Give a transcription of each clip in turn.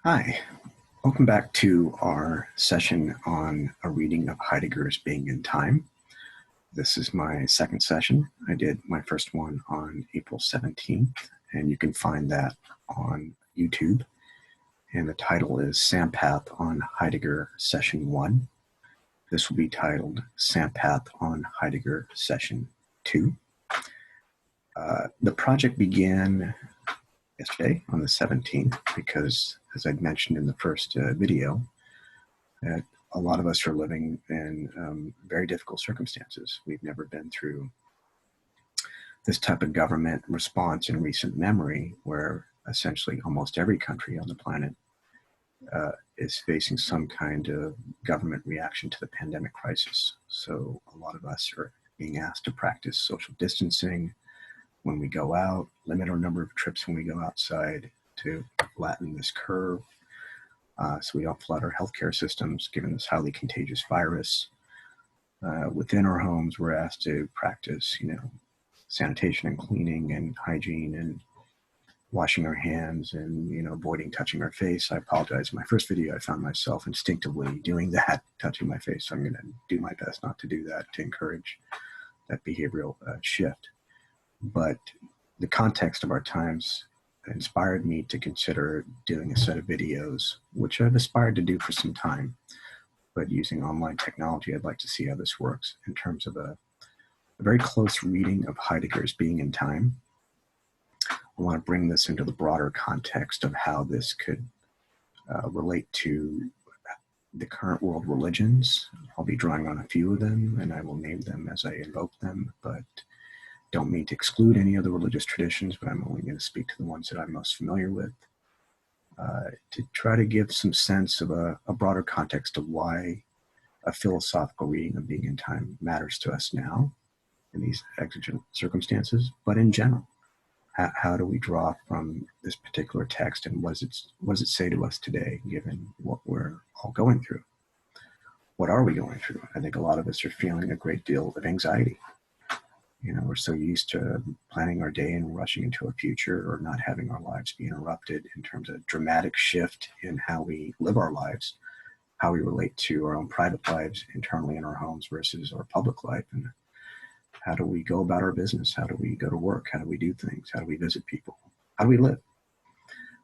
Hi, welcome back to our session on a reading of Heidegger's Being in Time. This is my second session. I did my first one on April 17th, and you can find that on YouTube. And the title is Sampath on Heidegger Session 1. This will be titled Sampath on Heidegger Session 2. The project began yesterday on the 17th because, as I'd mentioned in the first video, that a lot of us are living in very difficult circumstances. We've never been through this type of government response in recent memory, where essentially almost every country on the planet is facing some kind of government reaction to the pandemic crisis. So a lot of us are being asked to practice social distancing when we go out, limit our number of trips when we go outside, to flatten this curve so we don't flood our healthcare systems given this highly contagious virus. Within our homes, we're asked to practice, sanitation and cleaning and hygiene and washing our hands and, avoiding touching our face. I apologize. In my first video, I found myself instinctively doing that, touching my face. So I'm going to do my best not to do that, to encourage that behavioral shift. But the context of our times inspired me to consider doing a set of videos, which I've aspired to do for some time. But using online technology, I'd like to see how this works in terms of a very close reading of Heidegger's Being in Time. I want to bring this into the broader context of how this could relate to the current world religions. I'll be drawing on a few of them, and I will name them as I invoke them, but don't mean to exclude any other religious traditions, but I'm only going to speak to the ones that I'm most familiar with, to try to give some sense of a broader context of why a philosophical reading of Being in Time matters to us now in these exigent circumstances, but in general. How do we draw from this particular text, and what does it say to us today, given what we're all going through? What are we going through? I think a lot of us are feeling a great deal of anxiety. We're so used to planning our day and rushing into a future, or not having our lives be interrupted in terms of dramatic shift in how we live our lives, how we relate to our own private lives internally in our homes versus our public life, and how do we go about our business? How do we go to work? How do we do things? How do we visit people? How do we live?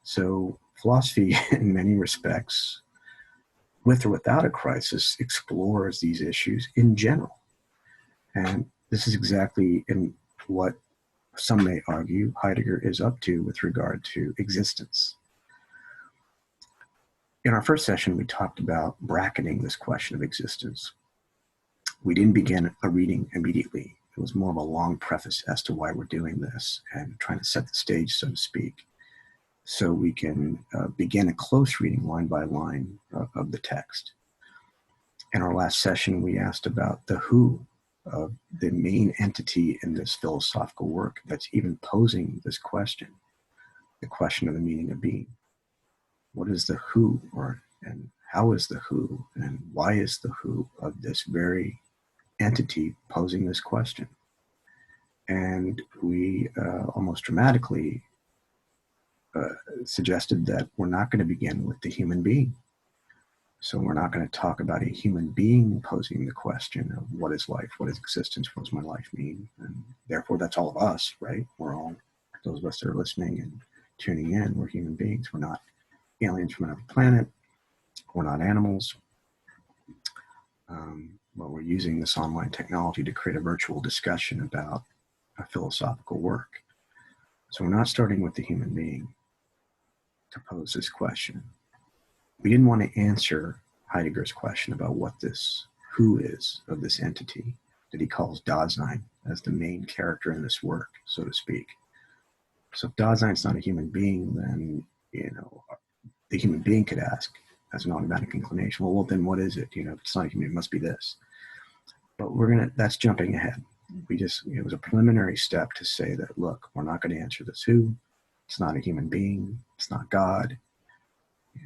So philosophy, in many respects, with or without a crisis, explores these issues in general. And this is exactly in what some may argue Heidegger is up to with regard to existence. In our first session, we talked about bracketing this question of existence. We didn't begin a reading immediately. It was more of a long preface as to why we're doing this and trying to set the stage, so to speak, so we can begin a close reading line by line of the text. In our last session, we asked about the who of the main entity in this philosophical work that's even posing this question, the question of the meaning of being. What is the who, and how is the who, and why is the who of this very entity posing this question? And we almost dramatically suggested that we're not going to begin with the human being. So we're not going to talk about a human being posing the question of what is life, what is existence, what does my life mean? And therefore, that's all of us, right? We're all, those of us that are listening and tuning in, we're human beings. We're not aliens from another planet. We're not animals. But we're using this online technology to create a virtual discussion about a philosophical work. So we're not starting with the human being to pose this question. We didn't want to answer Heidegger's question about what this who is of this entity that he calls Dasein as the main character in this work, so to speak. So if Dasein's not a human being, then, the human being could ask as an automatic inclination, well, then what is it? If it's not a human, it must be this. But that's jumping ahead. It was a preliminary step to say that, look, we're not going to answer this who. It's not a human being. It's not God.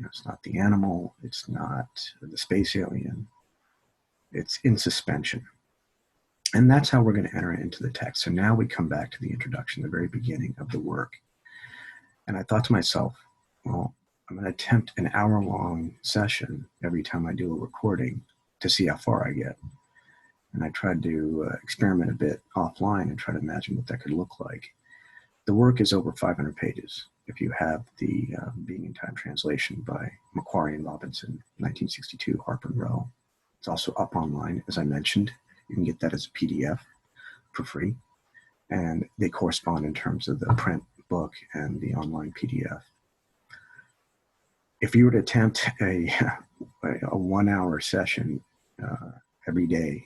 It's not the animal. It's not the space alien. It's in suspension. And that's how we're going to enter into the text. So now we come back to the introduction, the very beginning of the work. And I thought to myself, well, I'm going to attempt an hour-long session every time I do a recording to see how far I get. And I tried to experiment a bit offline and try to imagine what that could look like. The work is over 500 pages. If you have the Being in Time translation by Macquarie and Robinson, 1962, Harper and Row. It's also up online, as I mentioned. You can get that as a PDF for free. And they correspond in terms of the print book and the online PDF. If you were to attempt a 1-hour session every day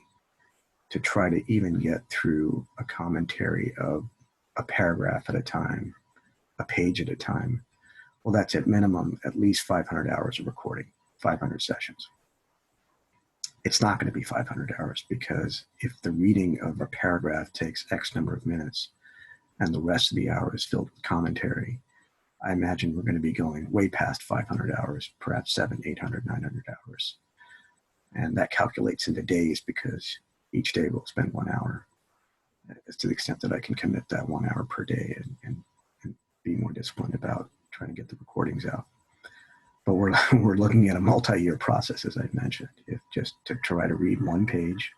to try to even get through a commentary of a paragraph at a time, a page at a time, well, that's at minimum at least 500 hours of recording, 500 sessions. It's not going to be 500 hours because if the reading of a paragraph takes X number of minutes and the rest of the hour is filled with commentary, I imagine we're going to be going way past 500 hours, perhaps 700, 800, 900 hours. And that calculates into days because each day we'll spend 1 hour. As to the extent that I can commit that 1 hour per day and be more disciplined about trying to get the recordings out. But we're looking at a multi-year process, as I mentioned. If just to try to read one page,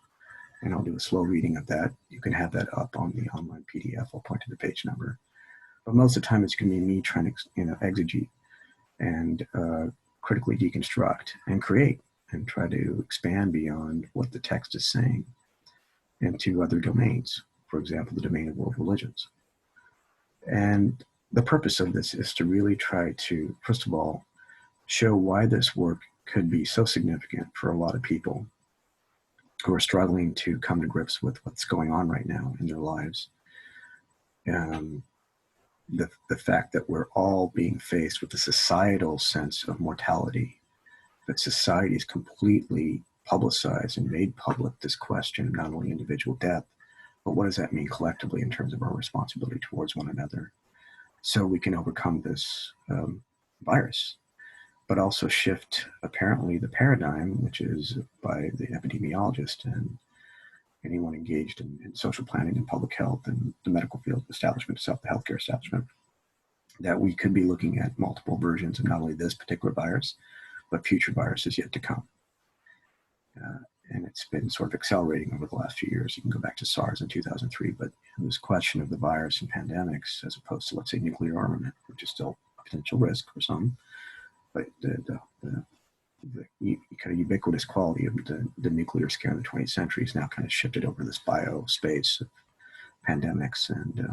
and I'll do a slow reading of that. You can have that up on the online PDF. I'll point to the page number. But most of the time, it's going to be me trying to exegete and critically deconstruct and create and try to expand beyond what the text is saying into other domains. For example, the domain of world religions. And the purpose of this is to really try to, first of all, show why this work could be so significant for a lot of people who are struggling to come to grips with what's going on right now in their lives. The fact that we're all being faced with a societal sense of mortality, that society is completely publicized and made public this question of not only individual death, but what does that mean collectively in terms of our responsibility towards one another, so we can overcome this virus, but also shift apparently the paradigm, which is by the epidemiologist and anyone engaged in social planning and public health and the medical field establishment itself, the healthcare establishment, that we could be looking at multiple versions of not only this particular virus, but future viruses yet to come. And it's been sort of accelerating over the last few years. You can go back to SARS in 2003, but this question of the virus and pandemics, as opposed to, let's say, nuclear armament, which is still a potential risk for some, but the kind of ubiquitous quality of the nuclear scare in the 20th century is now kind of shifted over this biospace of pandemics and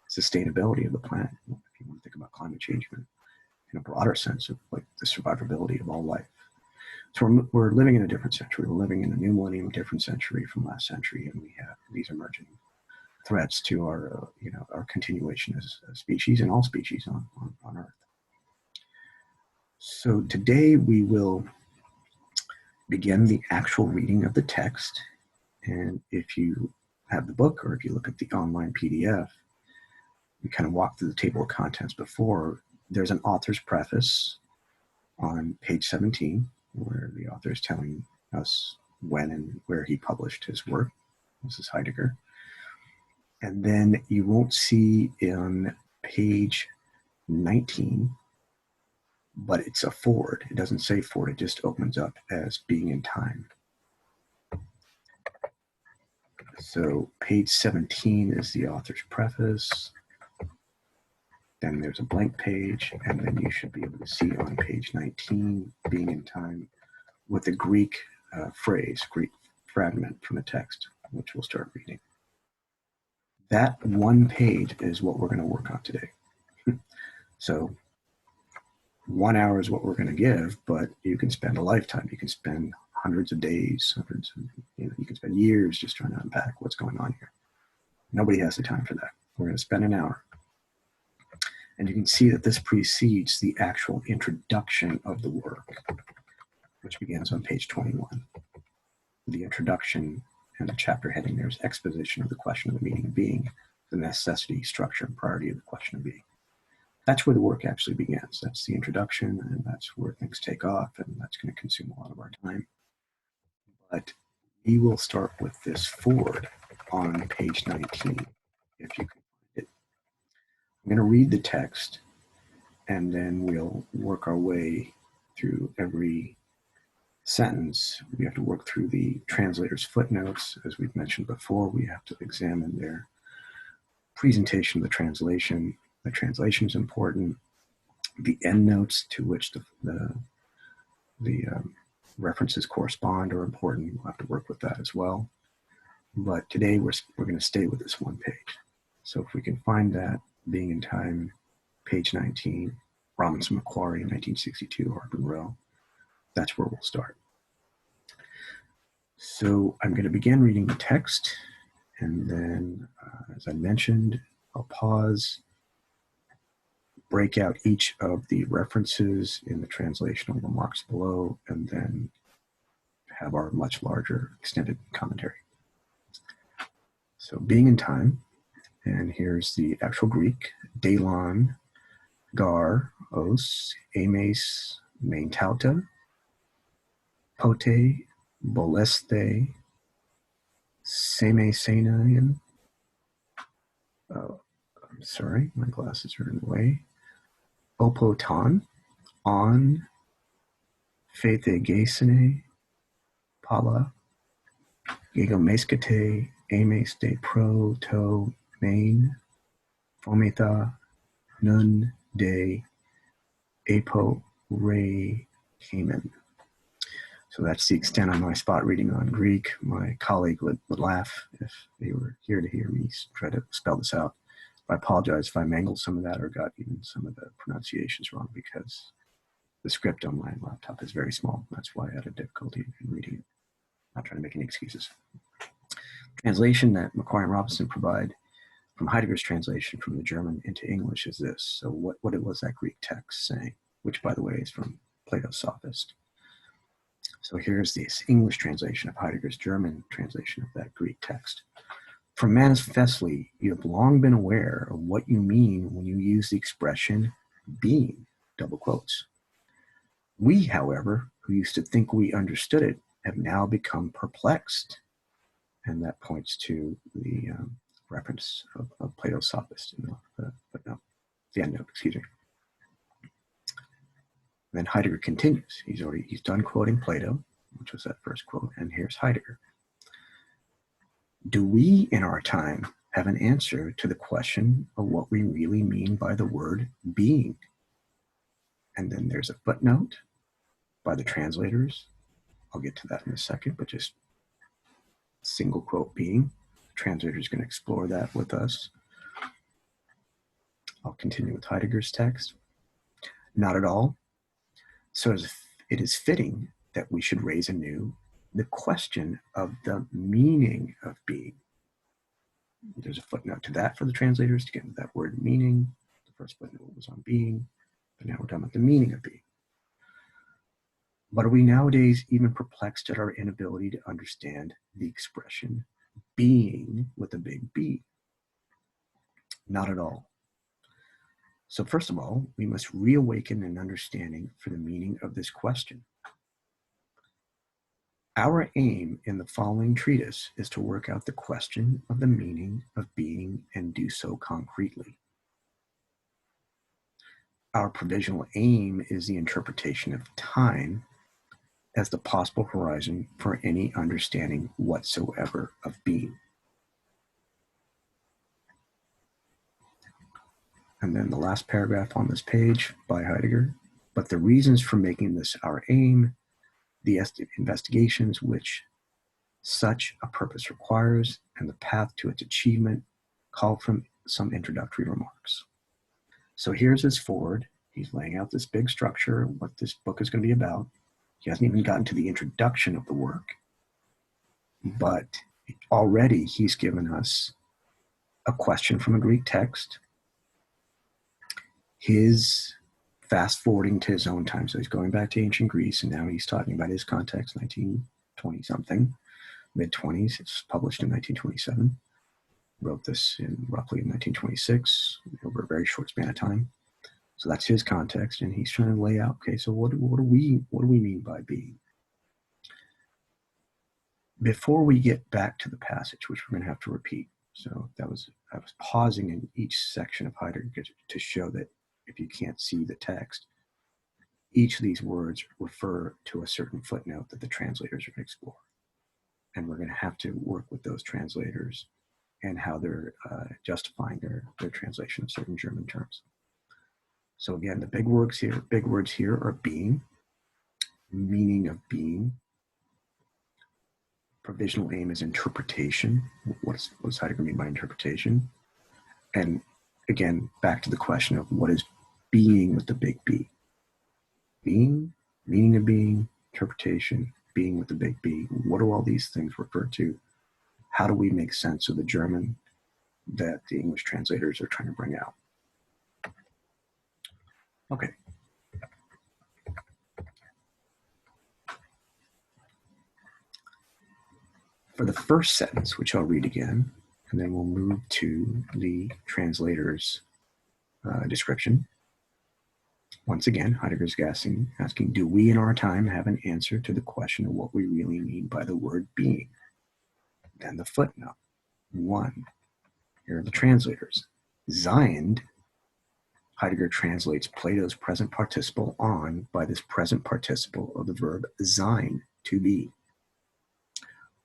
sustainability of the planet. If you want to think about climate change in a broader sense of like the survivability of all life. So we're living in a different century. We're living in a new millennium, different century from last century, and we have these emerging threats to our, our continuation as a species and all species on Earth. So today we will begin the actual reading of the text, and if you have the book or if you look at the online PDF, we kind of walk through the table of contents before. There's an author's preface on page 17, where the author is telling us when and where he published his work. This is Heidegger. And then you won't see on page 19, but it's a foreword. It doesn't say foreword, it just opens up as Being in Time. So page 17 is the author's preface. Then there's a blank page, and then you should be able to see on page 19, Being in Time, with a Greek phrase, Greek fragment from the text, which we'll start reading. That one page is what we're going to work on today. So 1 hour is what we're going to give, but you can spend a lifetime. You can spend hundreds of days, you can spend years just trying to unpack what's going on here. Nobody has the time for that. We're going to spend an hour. And you can see that this precedes the actual introduction of the work, which begins on page 21. The introduction and the chapter heading there is exposition of the question of the meaning of being, the necessity, structure, and priority of the question of being. That's where the work actually begins. That's the introduction, and that's where things take off, and that's going to consume a lot of our time. But we will start with this foreword on page 19, if you can find it. I'm going to read the text, and then we'll work our way through every sentence. We have to work through the translator's footnotes. As we've mentioned before, we have to examine their presentation of the translation. The translation is important. The endnotes to which the references correspond are important. We'll have to work with that as well. But today we're going to stay with this one page. So if we can find that, Being in Time, page 19, Robinson Macquarie, 1962, Harper Row, that's where we'll start. So I'm going to begin reading the text, and then, as I mentioned, I'll pause, break out each of the references in the translational remarks below, and then have our much larger extended commentary. So Being in Time, and here's the actual Greek: Delon, gar, os, emes, main tauta, pote, boleste, semesenayan. Oh, I'm sorry, my glasses are in the way. Opoton, on, fete gesene, pala, gegomeskete, emes de pro, to, main, fometha, nun, de, apo, re, Haman. So that's the extent of my spot reading on Greek. My colleague would laugh if they were here to hear me try to spell this out. I apologize if I mangled some of that or got even some of the pronunciations wrong, because the script on my laptop is very small. That's why I had a difficulty in reading it. I'm not trying to make any excuses. Translation that Macquarie and Robinson provide from Heidegger's translation from the German into English is this. So what was that Greek text saying? Which, by the way, is from Plato's Sophist. So here's this English translation of Heidegger's German translation of that Greek text. For manifestly, you have long been aware of what you mean when you use the expression being, double quotes. We, however, who used to think we understood it, have now become perplexed. And that points to the reference of Plato's Sophist in the endnote, excuse me. Then Heidegger continues. He's done quoting Plato, which was that first quote, and here's Heidegger. Do we in our time have an answer to the question of what we really mean by the word being? And then there's a footnote by the translators. I'll get to that in a second, but just single quote being. The translator's going to explore that with us. I'll continue with Heidegger's text. Not at all. So it is fitting that we should raise anew the question of the meaning of being. There's a footnote to that for the translators to get into that word meaning. The first footnote was on being, but now we're talking about the meaning of being. But are we nowadays even perplexed at our inability to understand the expression being with a big B? Not at all. So first of all, we must reawaken an understanding for the meaning of this question. Our aim in the following treatise is to work out the question of the meaning of being and do so concretely. Our provisional aim is the interpretation of time as the possible horizon for any understanding whatsoever of being. And then the last paragraph on this page by Heidegger. But the reasons for making this our aim, the investigations which such a purpose requires, and the path to its achievement call from some introductory remarks. So here's his foreword. He's laying out this big structure, what this book is going to be about. He hasn't even gotten to the introduction of the work, but already he's given us a question from a Greek text, his fast forwarding to his own time. So he's going back to ancient Greece, and now he's talking about his context, 1920 something, mid-20s. It's published in 1927. Wrote this roughly in 1926, over a very short span of time. So that's his context, and he's trying to lay out, okay, so what do we mean by being? Before we get back to the passage, which we're going to have to repeat. So I was pausing in each section of Heidegger to show that if you can't see the text, each of these words refer to a certain footnote that the translators are going to explore. And we're going to have to work with those translators and how they're justifying their translation of certain German terms. So again, the big words here are being, meaning of being. Provisional aim is interpretation. What does Heidegger mean by interpretation? And again, back to the question of what is being with the big B. Being, meaning of being, interpretation, being with the big B. What do all these things refer to? How do we make sense of the German that the English translators are trying to bring out? Okay. For the first sentence, which I'll read again, and then we'll move to the translator's description. Once again, Heidegger's asking, do we in our time have an answer to the question of what we really mean by the word being? Then the footnote. 1. Here are the translators. Sein, Heidegger translates Plato's present participle on by this present participle of the verb sein, to be.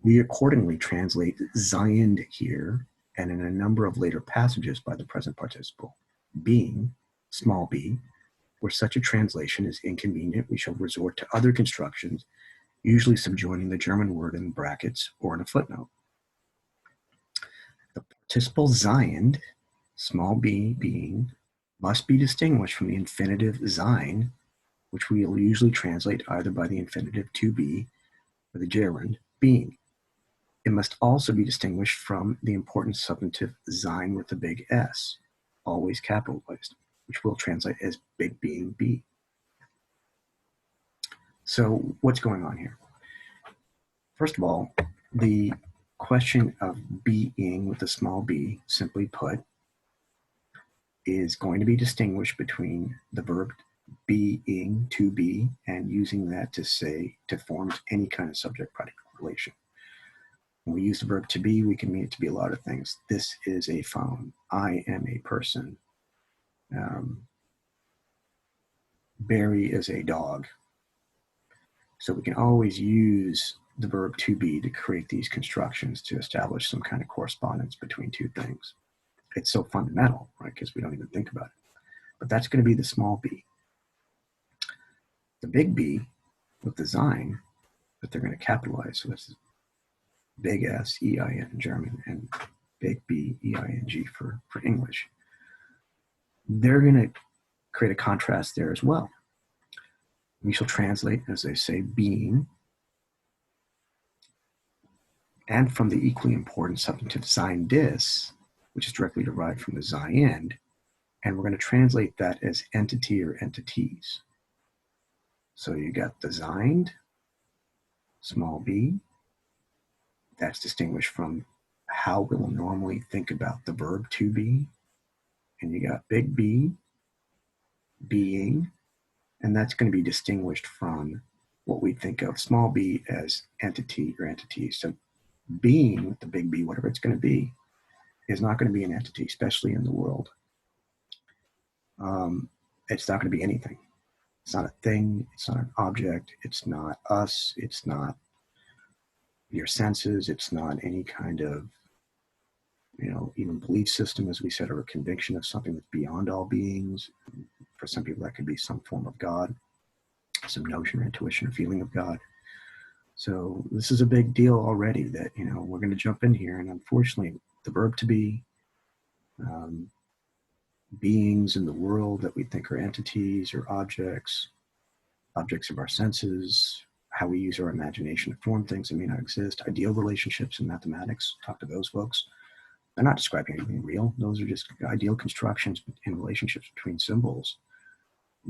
We accordingly translate sein here, and in a number of later passages by the present participle, being, small b. Where such a translation is inconvenient, we shall resort to other constructions, usually subjoining the German word in brackets or in a footnote. The participle sein, small b, being, must be distinguished from the infinitive sein, which we will usually translate either by the infinitive to be or the gerund, being. It must also be distinguished from the important substantive sein with the big S, always capitalized, which we'll translate as big being B. So what's going on here? First of all, the question of being with a small b, simply put, is going to be distinguished between the verb being, to be, and using that to form any kind of subject-predicate relation. When we use the verb to be, we can mean it to be a lot of things. This is a phone. I am a person. Barry is a dog. So we can always use the verb to be to create these constructions to establish some kind of correspondence between two things. It's so fundamental, right? Because we don't even think about it. But that's going to be the small b. The big B with the sein that they're going to capitalize. So this is big S, E-I-N in German, and big B, E-I-N-G for English. They're going to create a contrast there as well. We shall translate, as they say, being, and from the equally important substantive sein dis, which is directly derived from the sein, and we're going to translate that as entity or entities. So you got the sein, small b, that's distinguished from how we'll normally think about the verb to be, and you got big B, being, and that's going to be distinguished from what we think of small b as entity or entities. So being with the big B, whatever it's going to be, is not going to be an entity, especially in the world. It's not going to be anything. It's not a thing. It's not an object. It's not us. It's not your senses. It's not any kind of, even belief system, as we said, or a conviction of something that's beyond all beings. For some people, that could be some form of God, some notion or intuition or feeling of God. So this is a big deal already that, we're going to jump in here. And unfortunately, the verb to be, beings in the world that we think are entities or objects of our senses, how we use our imagination to form things that may not exist, ideal relationships in mathematics, talk to those folks. They're not describing anything real. Those are just ideal constructions in relationships between symbols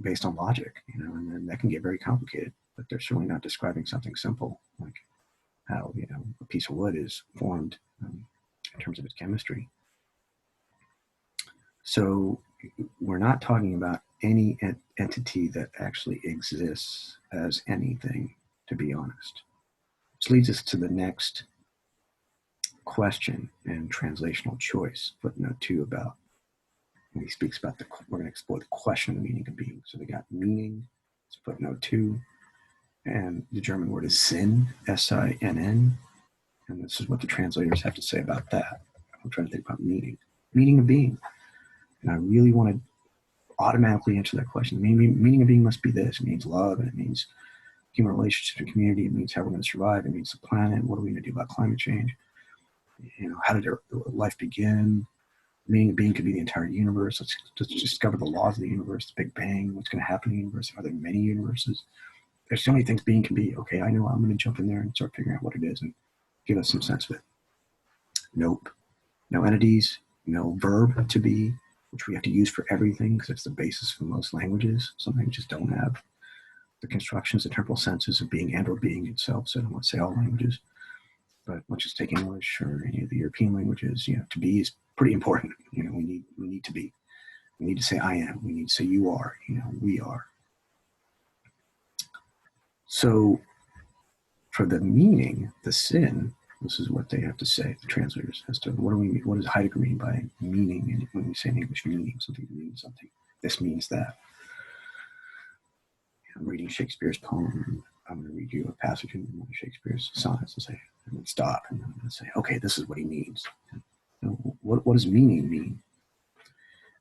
based on logic, and then that can get very complicated, but they're certainly not describing something simple, like how, a piece of wood is formed in terms of its chemistry. So we're not talking about any entity that actually exists as anything, to be honest. Which leads us to the next question and translational choice, footnote 2, about And he speaks about we're going to explore the question of the meaning of being. So they got meaning, it's footnote 2, and the German word is Sinn, S-I-N-N, and this is what the translators have to say about that. I'm trying to think about meaning of being. And I really want to automatically answer that question. Meaning of being must be this. It means love, and it means human relationships and community. It means how we're going to survive. It means the planet. What are we going to do about climate change? How did life begin? Meaning of being could be the entire universe. Let's discover the laws of the universe, the Big Bang, what's going to happen in the universe. Are there many universes? There's so many things being can be. Okay, I know I'm going to jump in there and start figuring out what it is and give us some sense of it. Nope. No entities, no verb to be, which we have to use for everything because it's the basis for most languages. Some languages don't have the constructions, the temporal senses of being and or being itself. So I don't want to say all languages, but let's just take English or any of the European languages. To be is pretty important. We need to be. We need to say I am. We need to say you are. We are. So for the meaning, the Sinn, this is what they have to say, the translators, as to what does Heidegger mean by meaning? And when we say in English meaning, something means something. This means that. I'm reading Shakespeare's poem. I'm going to read you a passage in one of Shakespeare's sonnets and then stop, and I'm going to say, okay, this is what he means. What does meaning mean?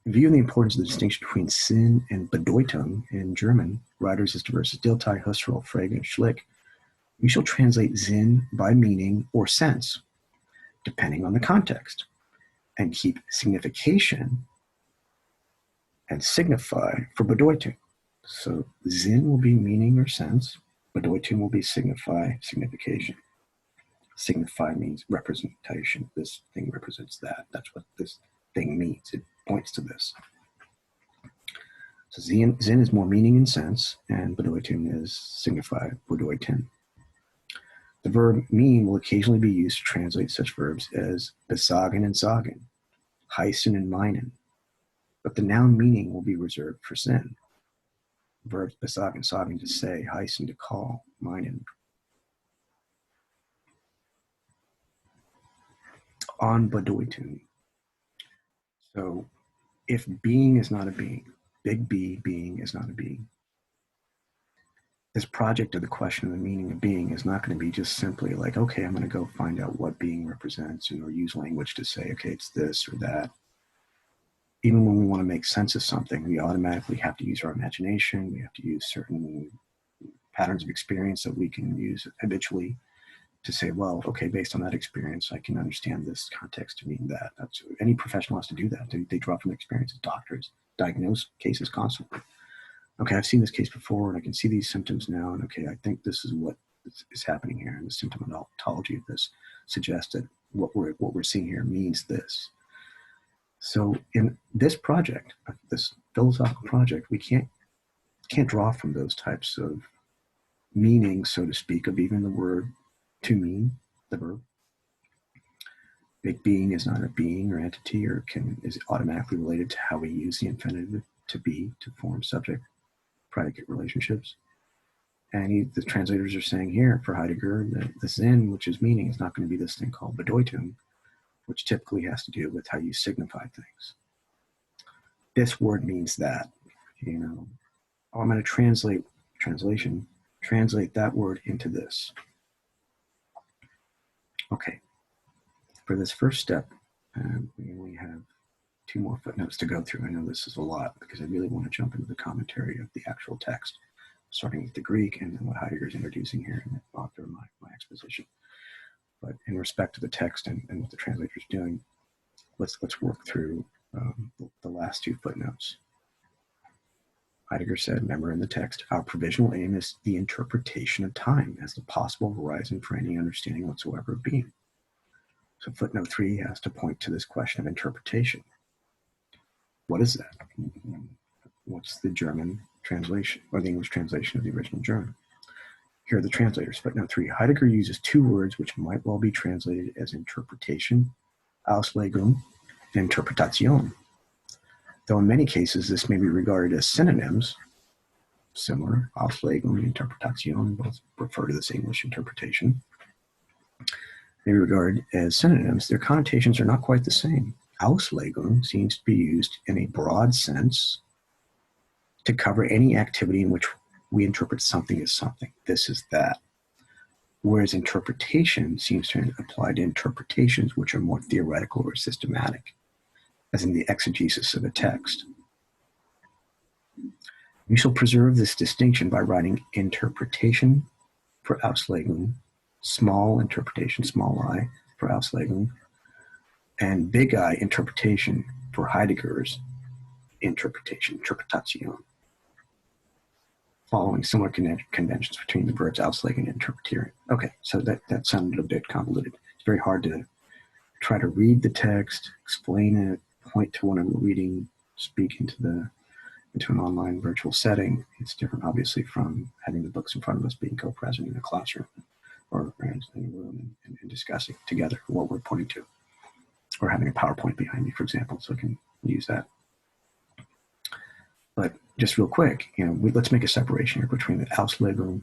In view of the importance of the distinction between Sinn and Bedeutung in German, writers as diverse as Dilthey, Husserl, Frege, and Schlick, we shall translate Sinn by meaning or sense, depending on the context, and keep signification and signify for Bedeutung. So Sinn will be meaning or sense, Bedeutung will be signify, signification. Signify means representation. This thing represents that. That's what this thing means. It points to this. So Sinn is more meaning and sense, and Bedeutung is signify, Bedeuten. The verb mean will occasionally be used to translate such verbs as besagen and sagen, heißen and meinen, but the noun meaning will be reserved for Sinn. Verbs besagen, sagen to say, heißen to call, meinen. On Bedeutung. So if being is not a being, big B, being is not a being, this project of the question of the meaning of being is not going to be just simply like, okay, I'm going to go find out what being represents or use language to say, okay, it's this or that. Even when we want to make sense of something, we automatically have to use our imagination. We have to use certain patterns of experience that we can use habitually to say, well, okay, based on that experience, I can understand this context to mean that. Any professional has to do that. They draw from experience. Doctors diagnose cases constantly. Okay, I've seen this case before, and I can see these symptoms now, and okay, I think this is what is happening here, and the symptomatology of this suggests that what we're seeing here means this. So in this project, this philosophical project, we can't draw from those types of meanings, so to speak, of even the word to mean, the verb. Big being is not a being or entity, or is automatically related to how we use the infinitive to be to form subject-predicate relationships. And the translators are saying here for Heidegger that the Sinn, which is meaning, is not going to be this thing called Bedeutung, which typically has to do with how you signify things. This word means that. I'm going to translate that word into this. Okay, for this first step, we only have 2 more footnotes to go through. I know this is a lot because I really want to jump into the commentary of the actual text, starting with the Greek and then what Heidegger is introducing here after my exposition. But in respect to the text and what the translator is doing, let's work through the last 2 footnotes. Heidegger said, remember in the text, our provisional aim is the interpretation of time as the possible horizon for any understanding whatsoever of being. So footnote 3 has to point to this question of interpretation. What is that? What's the German translation or the English translation of the original German? Here are the translators. Footnote 3, Heidegger uses 2 words which might well be translated as interpretation, Auslegung, and Interpretation. Though in many cases this may be regarded as synonyms, similar, Auslegung and Interpretation both refer to this English interpretation, may be regarded as synonyms, their connotations are not quite the same. Auslegung seems to be used in a broad sense to cover any activity in which we interpret something as something. This is that. Whereas interpretation seems to apply to interpretations which are more theoretical or systematic, as in the exegesis of a text. We shall preserve this distinction by writing interpretation for Auslegung, small interpretation, small I, for Auslegung, and big I interpretation for Heidegger's interpretation, Interpretation, following similar conventions between the verbs Auslegen and interpretieren. Okay, so that sounded a bit convoluted. It's very hard to try to read the text, explain it, point to what I'm reading, speak into an online virtual setting. It's different, obviously, from having the books in front of us, being co-present in a classroom or in a room and discussing together what we're pointing to, or having a PowerPoint behind me, for example, so I can use that. But just real quick, let's make a separation here between the Auslegung,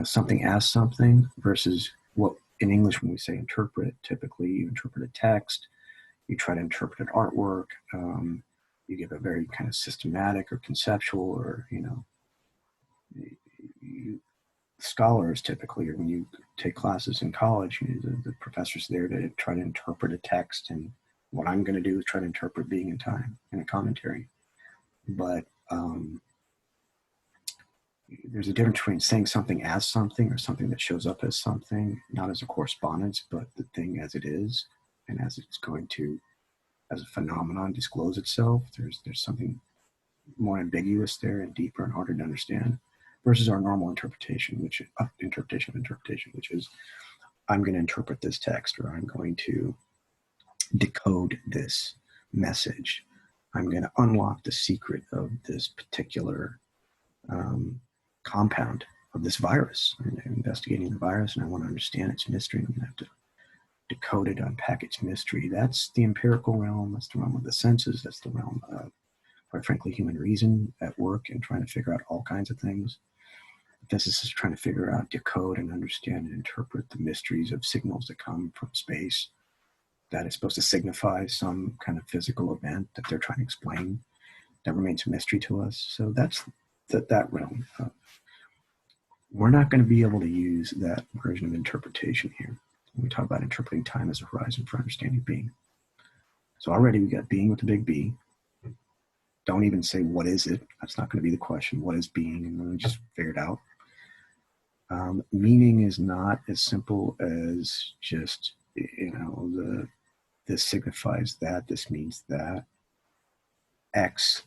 something as something, versus what in English when we say interpret, typically you interpret a text, you try to interpret an artwork, you give a very kind of systematic or conceptual or, scholars typically, or when you take classes in college, the professor's there to try to interpret a text, and what I'm going to do is try to interpret Being in Time in a commentary. But there's a difference between saying something as something or something that shows up as something, not as a correspondence, but the thing as it is, and as it's going to, as a phenomenon, disclose itself. There's something more ambiguous there and deeper and harder to understand, versus our normal interpretation, which is I'm going to interpret this text, or I'm going to decode this message. I'm going to unlock the secret of this particular compound of this virus. I'm investigating the virus, and I want to understand its mystery. I'm going to have to decode it, unpack its mystery. That's the empirical realm. That's the realm of the senses. That's the realm of, quite frankly, human reason at work and trying to figure out all kinds of things. Physicists is trying to figure out, decode, and understand and interpret the mysteries of signals that come from space that is supposed to signify some kind of physical event that they're trying to explain that remains a mystery to us. So that's that realm. We're not going to be able to use that version of interpretation here when we talk about interpreting time as a horizon for understanding being. So already we got being with a big B. Don't even say, what is it? That's not going to be the question. What is being? And then we just figure it out. Meaning is not as simple as just, this signifies that, this means that. X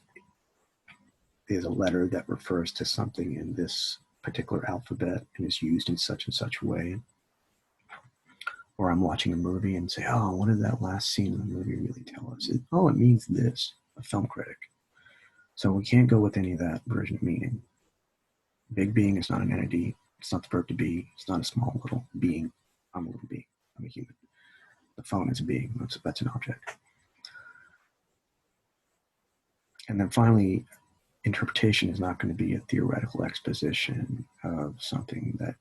is a letter that refers to something in this particular alphabet and is used in such and such a way. Or I'm watching a movie and say, oh, what did that last scene in the movie really tell us? It means this, a film critic. So we can't go with any of that version of meaning. Big being is not an entity. It's not the verb to be. It's not a small little being. I'm a little being. I'm a human. The phone is a being. That's an object. And then finally, interpretation is not going to be a theoretical exposition of something that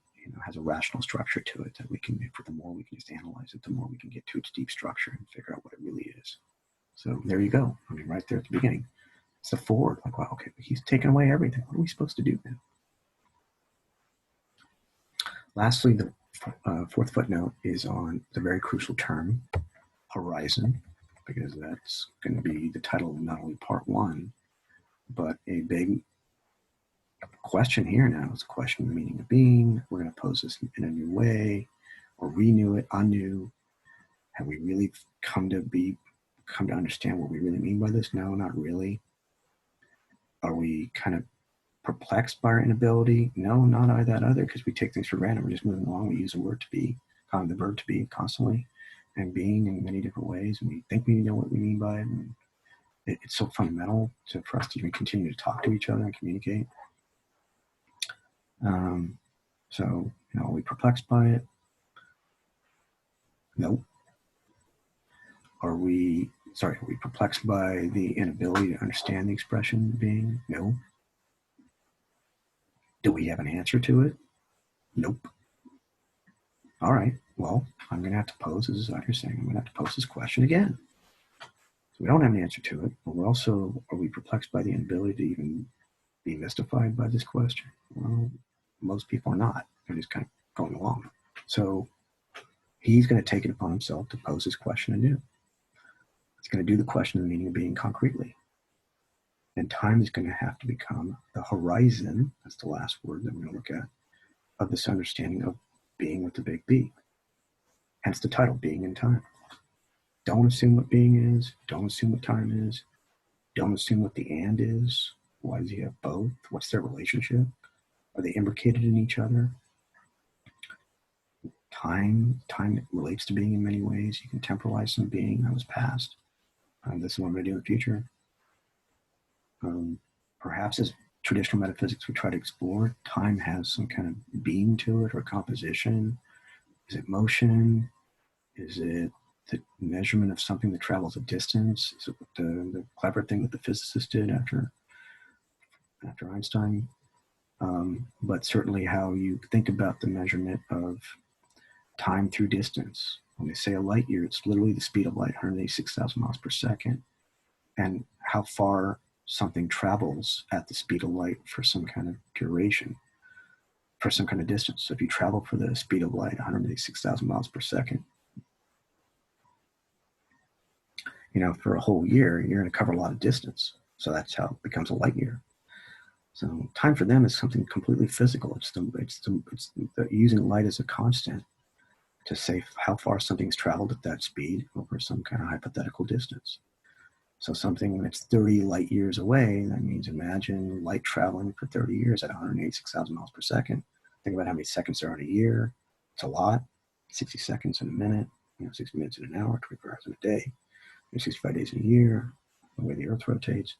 has a rational structure to it that we can, the more we can just analyze it, the more we can get to its deep structure and figure out what it really is. So there you go. Right there at the beginning. It's the forward. Like, wow, okay, he's taken away everything. What are we supposed to do now? Lastly, the fourth footnote is on the very crucial term, horizon, because that's going to be the title of not only part one, but a big question here now is a question of the meaning of being. We're going to pose this in a new way, or renew it anew. Have we really come to understand what we really mean by this? No, not really. Are we kind of perplexed by our inability? No, not that either, because we take things for granted. We're just moving along. We use the word to be, the verb to be constantly, and being in many different ways. And we think we know what we mean by it. And it's so fundamental for us to even continue to talk to each other and communicate. So, are we perplexed by it? No. Are we perplexed by the inability to understand the expression being? No. Do we have an answer to it? Nope. All right. Well, I'm going to have to pose, this is what you're saying, I'm going to have to pose this question again. So we don't have an answer to it, but are we perplexed by the inability to even be mystified by this question? Well, most people are not. They're just kind of going along. So he's going to take it upon himself to pose this question anew. He's going to do the question of the meaning of being concretely. And time is going to have to become the horizon, that's the last word that we're going to look at, of this understanding of being with the big B. Hence the title, Being in Time. Don't assume what being is. Don't assume what time is. Don't assume what the and is. Why does he have both? What's their relationship? Are they imbricated in each other? Time relates to being in many ways. You can temporalize some being that was past. This is what I'm going to do in the future. Perhaps as traditional metaphysics we try to explore, time has some kind of being to it or composition. Is it motion? Is it the measurement of something that travels a distance? Is it the clever thing that the physicists did after Einstein? But certainly how you think about the measurement of time through distance. When they say a light year, it's literally the speed of light, 186,000 miles per second. And how far something travels at the speed of light for some kind of duration, for some kind of distance. So if you travel for the speed of light, 186,000 miles per second, for a whole year, you're going to cover a lot of distance. So that's how it becomes a light year. So time for them is something completely physical. It's using light as a constant to say how far something's traveled at that speed over some kind of hypothetical distance. So something that's 30 light years away, that means imagine light traveling for 30 years at 186,000 miles per second. Think about how many seconds there are in a year. It's a lot. 60 seconds in a minute, 60 minutes in an hour, 24 hours in a day, 65 days in a year, the way the earth rotates.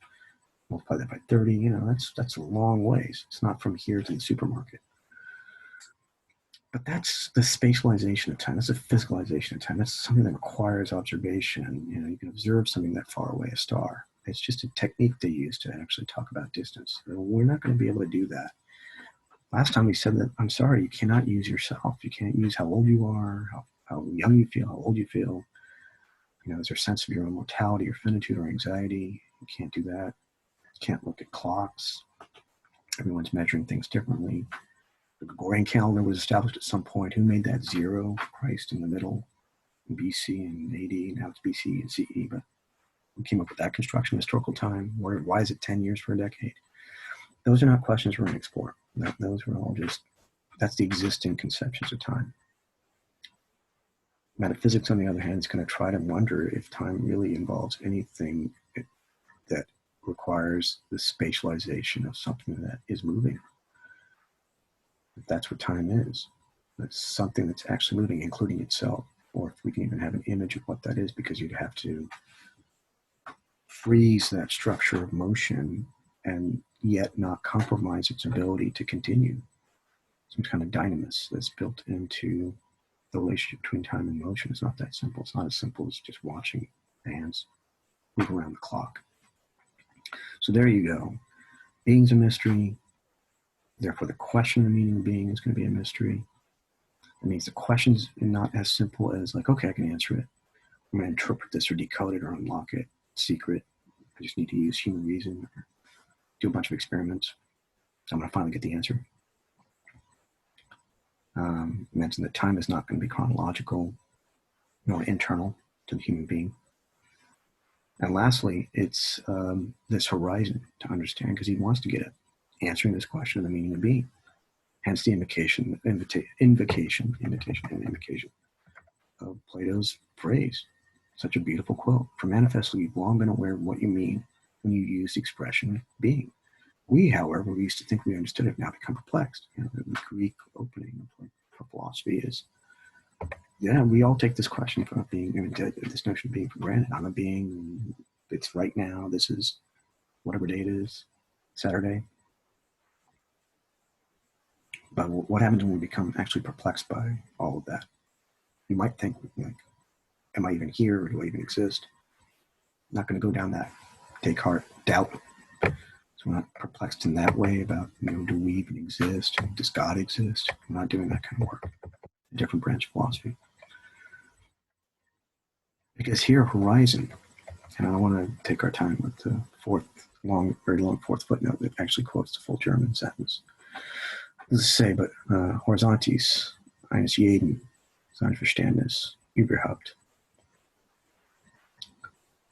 Multiply that by 30, that's a long ways. It's not from here to the supermarket. But that's the spatialization of time. That's a physicalization of time. That's something that requires observation. You can observe something that far away, a star. It's just a technique they use to actually talk about distance. We're not going to be able to do that. Last time we said that, I'm sorry, you cannot use yourself. You can't use how old you are, how young you feel, how old you feel. Is there a sense of your own mortality or finitude or anxiety? You can't do that. You can't look at clocks. Everyone's measuring things differently. The Gregorian calendar was established at some point. Who made that zero? Christ in the middle, in BC and AD. Now it's BC and CE, but who came up with that construction, historical time? Why is it 10 years for a decade? Those are not questions we're going to explore. Those are all that's the existing conceptions of time. Metaphysics, on the other hand, is going to try to wonder if time really involves anything that requires the spatialization of something that is moving. If that's what time is, that's something that's actually moving, including itself, or if we can even have an image of what that is, because you'd have to freeze that structure of motion and yet not compromise its ability to continue. Some kind of dynamis that's built into the relationship between time and motion. It's not that simple. It's not as simple as just watching hands move around the clock. So there you go. Being's a mystery. Therefore, the question of the meaning of being is going to be a mystery. It means the question's not as simple as like, okay, I can answer it. I'm going to interpret this or decode it or unlock it. Secret. I just need to use human reason or do a bunch of experiments. I'm going to finally get the answer. Mention that time is not going to be chronological nor internal to the human being. And lastly, it's this horizon to understand, because he wants to get at answering this question of the meaning of being. Hence the invocation of Plato's phrase. Such a beautiful quote. For manifestly, you've long been aware of what you mean when you use the expression being. We, however, we used to think we understood it, now become perplexed. The Greek opening for philosophy is, we all take this question for being, this notion of being for granted. I'm a being, it's right now, this is whatever day it is, Saturday. But what happens when we become actually perplexed by all of that? You might think, like, am I even here, or do I even exist? I'm not going to go down that Descartes doubt. So we're not perplexed in that way about, do we even exist? Does God exist? We're not doing that kind of work. A different branch of philosophy. Because here, horizon And I don't want to take our time with the very long fourth footnote that actually quotes the full German sentence. Does say, but Horizontes, eines jeden, sein Verständnis, überhaupt.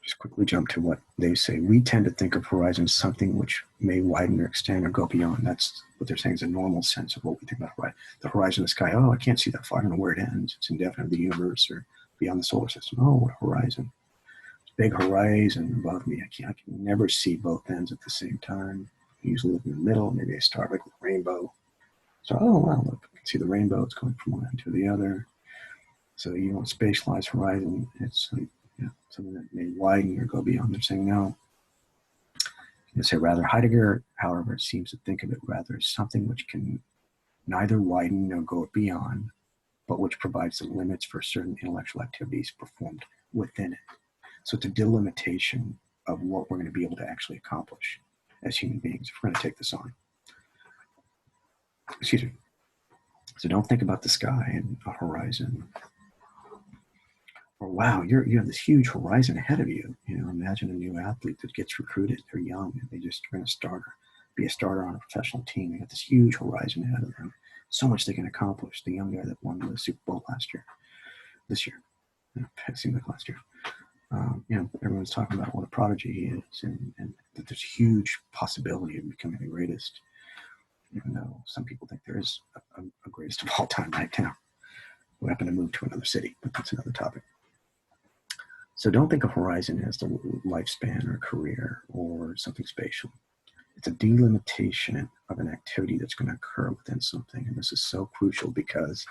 Just quickly jump to what they say. We tend to think of horizon as something which may widen or extend or go beyond. That's what they're saying is a normal sense of what we think about horizon. The horizon of the sky, oh, I can't see that far. I don't know where it ends. It's indefinite, the universe or beyond the solar system. Oh, what a horizon. Big horizon above me. I can never see both ends at the same time. I usually live in the middle. Maybe I start like with a rainbow. So, oh, wow, look, I can see the rainbow. It's going from one end to the other. So you don't spatialize horizon. It's like, something that may widen or go beyond. They're saying no. You say rather Heidegger, however, seems to think of it rather as something which can neither widen nor go beyond, but which provides the limits for certain intellectual activities performed within it. So it's a delimitation of what we're going to be able to actually accomplish as human beings if we're going to take this on. Excuse me. So don't think about the sky and a horizon. Or wow, you have this huge horizon ahead of you. Imagine a new athlete that gets recruited. They're young and they just are going to be a starter on a professional team. They got this huge horizon ahead of them. So much they can accomplish. The young guy that won the Super Bowl this year. It seemed like last year. Everyone's talking about what a prodigy he is, and that there's huge possibility of becoming the greatest, even though some people think there is a greatest of all time right now who happen to move to another city, but that's another topic. So don't think of horizon as the lifespan or career or something spatial. It's a delimitation of an activity that's going to occur within something, and this is so crucial because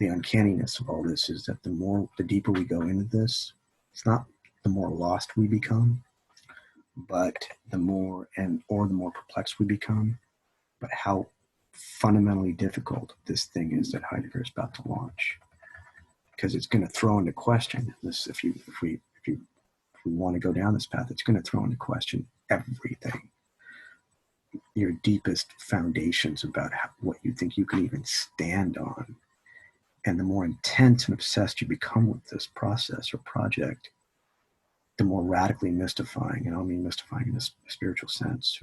the uncanniness of all this is that the deeper we go into this, it's not the more lost we become, but the more perplexed we become, but how fundamentally difficult this thing is that Heidegger is about to launch, because it's going to throw into question this. If we want to go down this path, it's going to throw into question everything. Your deepest foundations about what you think you can even stand on. And the more intense and obsessed you become with this process or project, the more radically mystifying, and I don't mean mystifying in a spiritual sense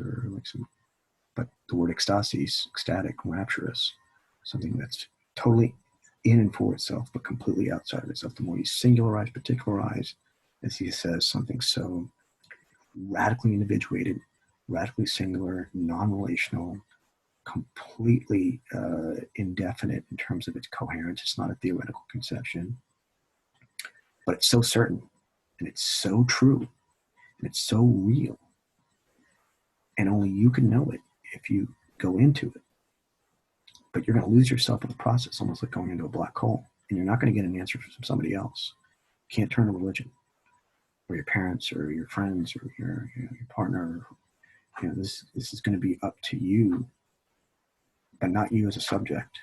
but the word ecstasis, ecstatic, rapturous, something that's totally in and for itself, but completely outside of itself. The more you singularize, particularize, as he says, something so radically individuated, radically singular, non-relational, completely indefinite in terms of its coherence. It's not a theoretical conception, but it's so certain, and it's so true, and it's so real, and only you can know it if you go into it. But you're going to lose yourself in the process, almost like going into a black hole, and you're not going to get an answer from somebody else. You can't turn to religion, or your parents, or your friends, or your partner. This is going to be up to you, but not you as a subject.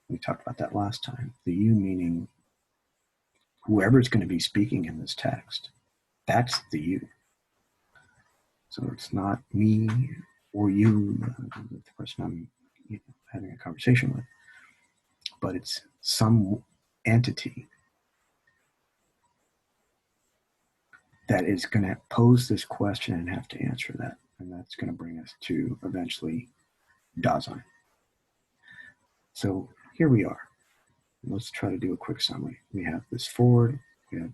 We talked about that last time. The you meaning whoever's going to be speaking in this text. That's the you. So it's not me or you, the person I'm having a conversation with, but it's some entity that is going to pose this question and have to answer that. And that's going to bring us to eventually Dasein. So here we are. Let's try to do a quick summary. We have this foreword. We have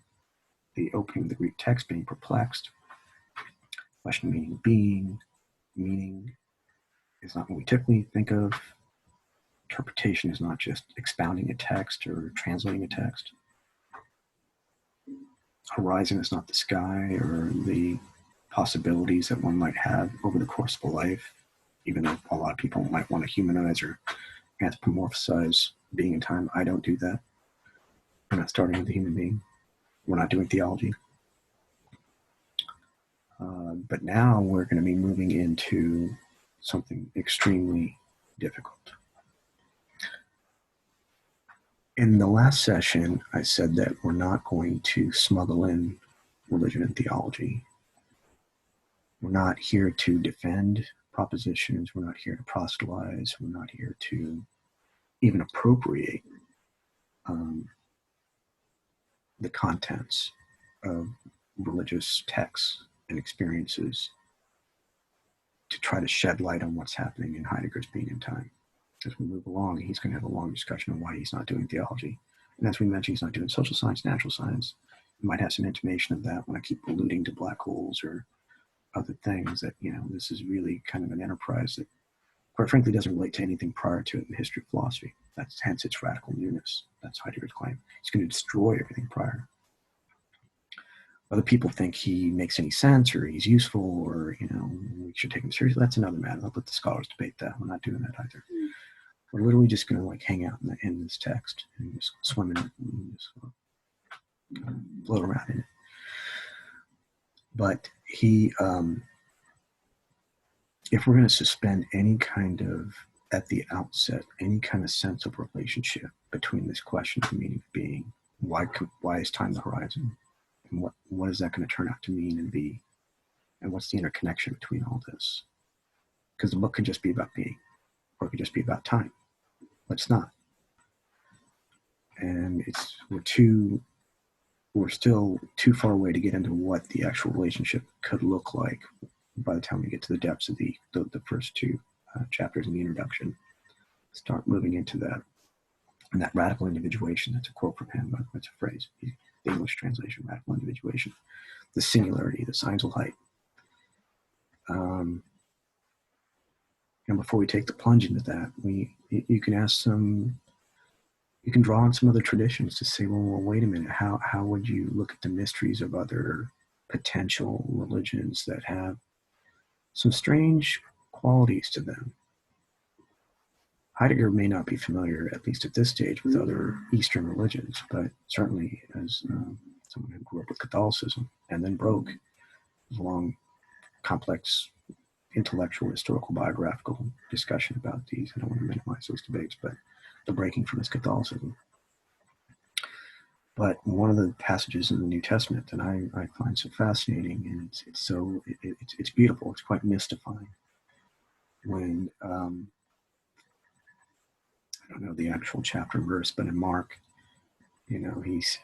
the opening of the Greek text, being perplexed. Question meaning being. Meaning is not what we typically think of. Interpretation is not just expounding a text or translating a text. Horizon is not the sky or the possibilities that one might have over the course of a life, even though a lot of people might want to humanize or anthropomorphize being in time. I don't do that. We're not starting with a human being. We're not doing theology. But now we're going to be moving into something extremely difficult. In the last session, I said that we're not going to smuggle in religion and theology. We're not here to defend propositions. We're not here to proselytize. We're not here to even appropriate the contents of religious texts and experiences to try to shed light on what's happening in Heidegger's Being in Time. As we move along, he's going to have a long discussion on why he's not doing theology. And as we mentioned, he's not doing social science, natural science. You might have some intimation of that when I keep alluding to black holes or other things, that, this is really kind of an enterprise that, quite frankly, doesn't relate to anything prior to it in the history of philosophy. That's hence its radical newness. That's Heidegger's claim. He's going to destroy everything prior. Whether people think he makes any sense or he's useful or, we should take him seriously, that's another matter. I'll let the scholars debate that. We're not doing that either. We're literally just going to hang out in this text and just swim in it and just float around in it. But he, if we're going to suspend any kind of, at the outset, any kind of sense of relationship between this question of the meaning of being, why is time the horizon, and what is that going to turn out to mean and be, and what's the interconnection between all this? Because the book could just be about being, or it could just be about time, but it's not. And we're still too far away to get into what the actual relationship could look like by the time we get to the depths of the first two chapters in the introduction. Start moving into that. And that radical individuation, that's a quote from him, but that's a phrase, the English translation, radical individuation. The singularity, the signs of light. And before we take the plunge into that, you can ask you can draw on some other traditions to say, well, wait a minute, how would you look at the mysteries of other potential religions that have some strange qualities to them? Heidegger may not be familiar, at least at this stage, with other Eastern religions, but certainly as someone who grew up with Catholicism and then broke a long, complex, intellectual, historical, biographical discussion about these. I don't want to minimize those debates, but the breaking from his Catholicism. But one of the passages in the New Testament that I find so fascinating, and it's beautiful, it's quite mystifying, when I don't know the actual chapter verse, but in Mark, he's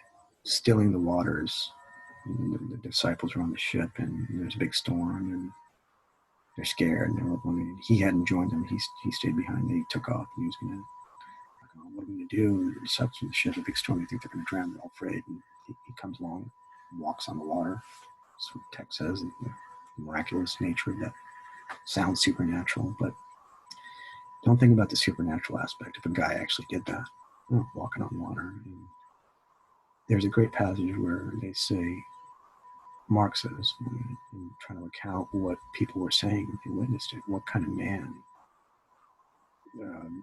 stilling the waters. The disciples are on the ship, and there's a big storm, and they're scared, and he hadn't joined them. He stayed behind. They took off, and he was going to, what are we going to do? The disciples on the ship, a big storm. They think they're going to drown. They're all afraid, and he comes along, walks on the water. That's what the text says. The miraculous nature of that sounds supernatural, but don't think about the supernatural aspect. If a guy actually did that, walking on water. And there's a great passage where they say, Mark says, in trying to recount what people were saying if they witnessed it, what kind of man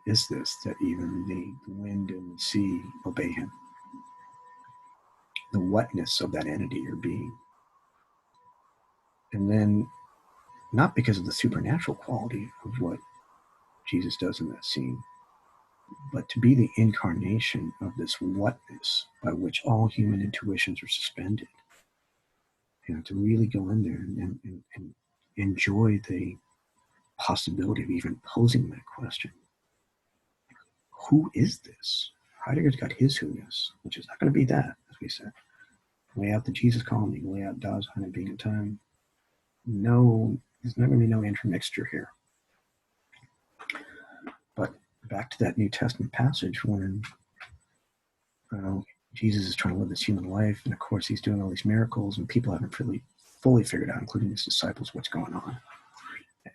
is this that even the wind and the sea obey him? The whatness of that entity or being. And then, not because of the supernatural quality of what Jesus does in that scene, but to be the incarnation of this whatness by which all human intuitions are suspended. To really go in there and enjoy the possibility of even posing that question. Who is this? Heidegger's got his who-ness, which is not going to be that, as we said. Lay out the Jesus colony, lay out Dasein and Being in Time. No, there's not going to be no intermixture here. But back to that New Testament passage when Jesus is trying to live this human life, and of course he's doing all these miracles, and people haven't really fully figured out, including his disciples, what's going on.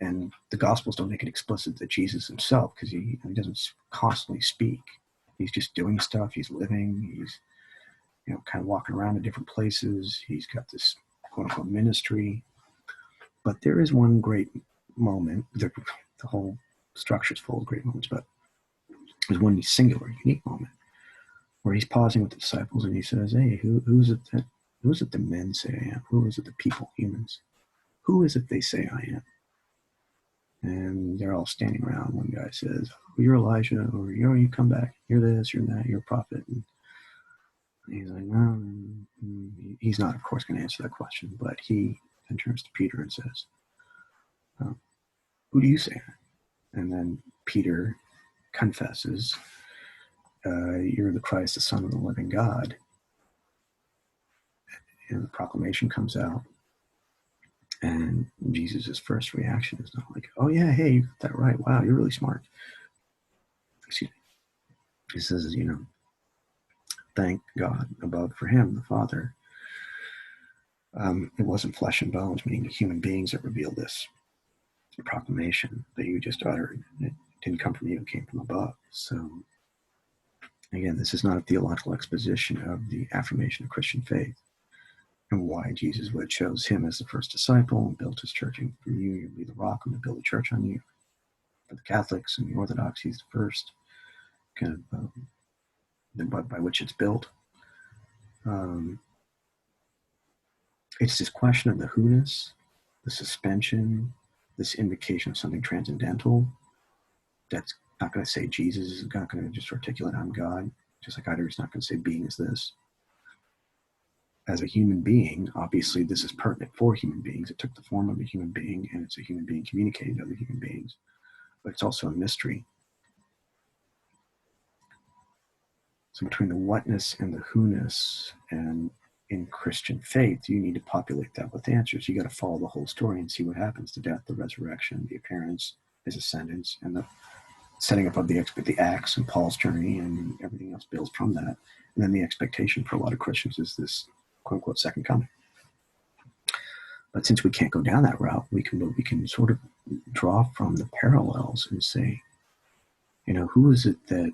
And the Gospels don't make it explicit that Jesus himself, because he doesn't constantly speak. He's just doing stuff. He's living. He's kind of walking around in different places. He's got this quote-unquote ministry. But there is one great moment. The whole structure is full of great moments, but there's one singular, unique moment where he's pausing with the disciples and he says, hey, who is it the men say I am? Who is it the people, humans? Who is it they say I am? And they're all standing around. One guy says, oh, you're Elijah, or you come back. You're this, you're that, you're a prophet. And he's like, no. He's not, of course, going to answer that question, but he then turns to Peter and says, who do you say I am? And then Peter confesses, you're the Christ, the Son of the living God. and the proclamation comes out, and Jesus' first reaction is not like, oh yeah, hey, you got that right. Wow, you're really smart. Excuse me. He says, thank God above for him, the Father. It wasn't flesh and bones, meaning human beings, that revealed this proclamation that you just uttered. It didn't come from you, it came from above. So again, this is not a theological exposition of the affirmation of Christian faith and why Jesus would have chose him as the first disciple and built his church. And from you, you'll be the rock, I'm going to build a church on you. For the Catholics and the Orthodox, he's the first kind of by which it's built. It's this question of the who-ness, the suspension, this invocation of something transcendental that's not going to say Jesus is not going to just articulate I'm God, just like Heidegger's not going to say being is this. As a human being, obviously this is pertinent for human beings. It took the form of a human being, and it's a human being communicating to other human beings. But it's also a mystery. So between the whatness and the who-ness, and in Christian faith, you need to populate that with answers. You got to follow the whole story and see what happens: the death, the resurrection, the appearance, his ascendance, and the setting up of the Acts and Paul's journey, and everything else builds from that. And then the expectation for a lot of Christians is this quote unquote second coming. But since we can't go down that route, we can sort of draw from the parallels and say, who is it that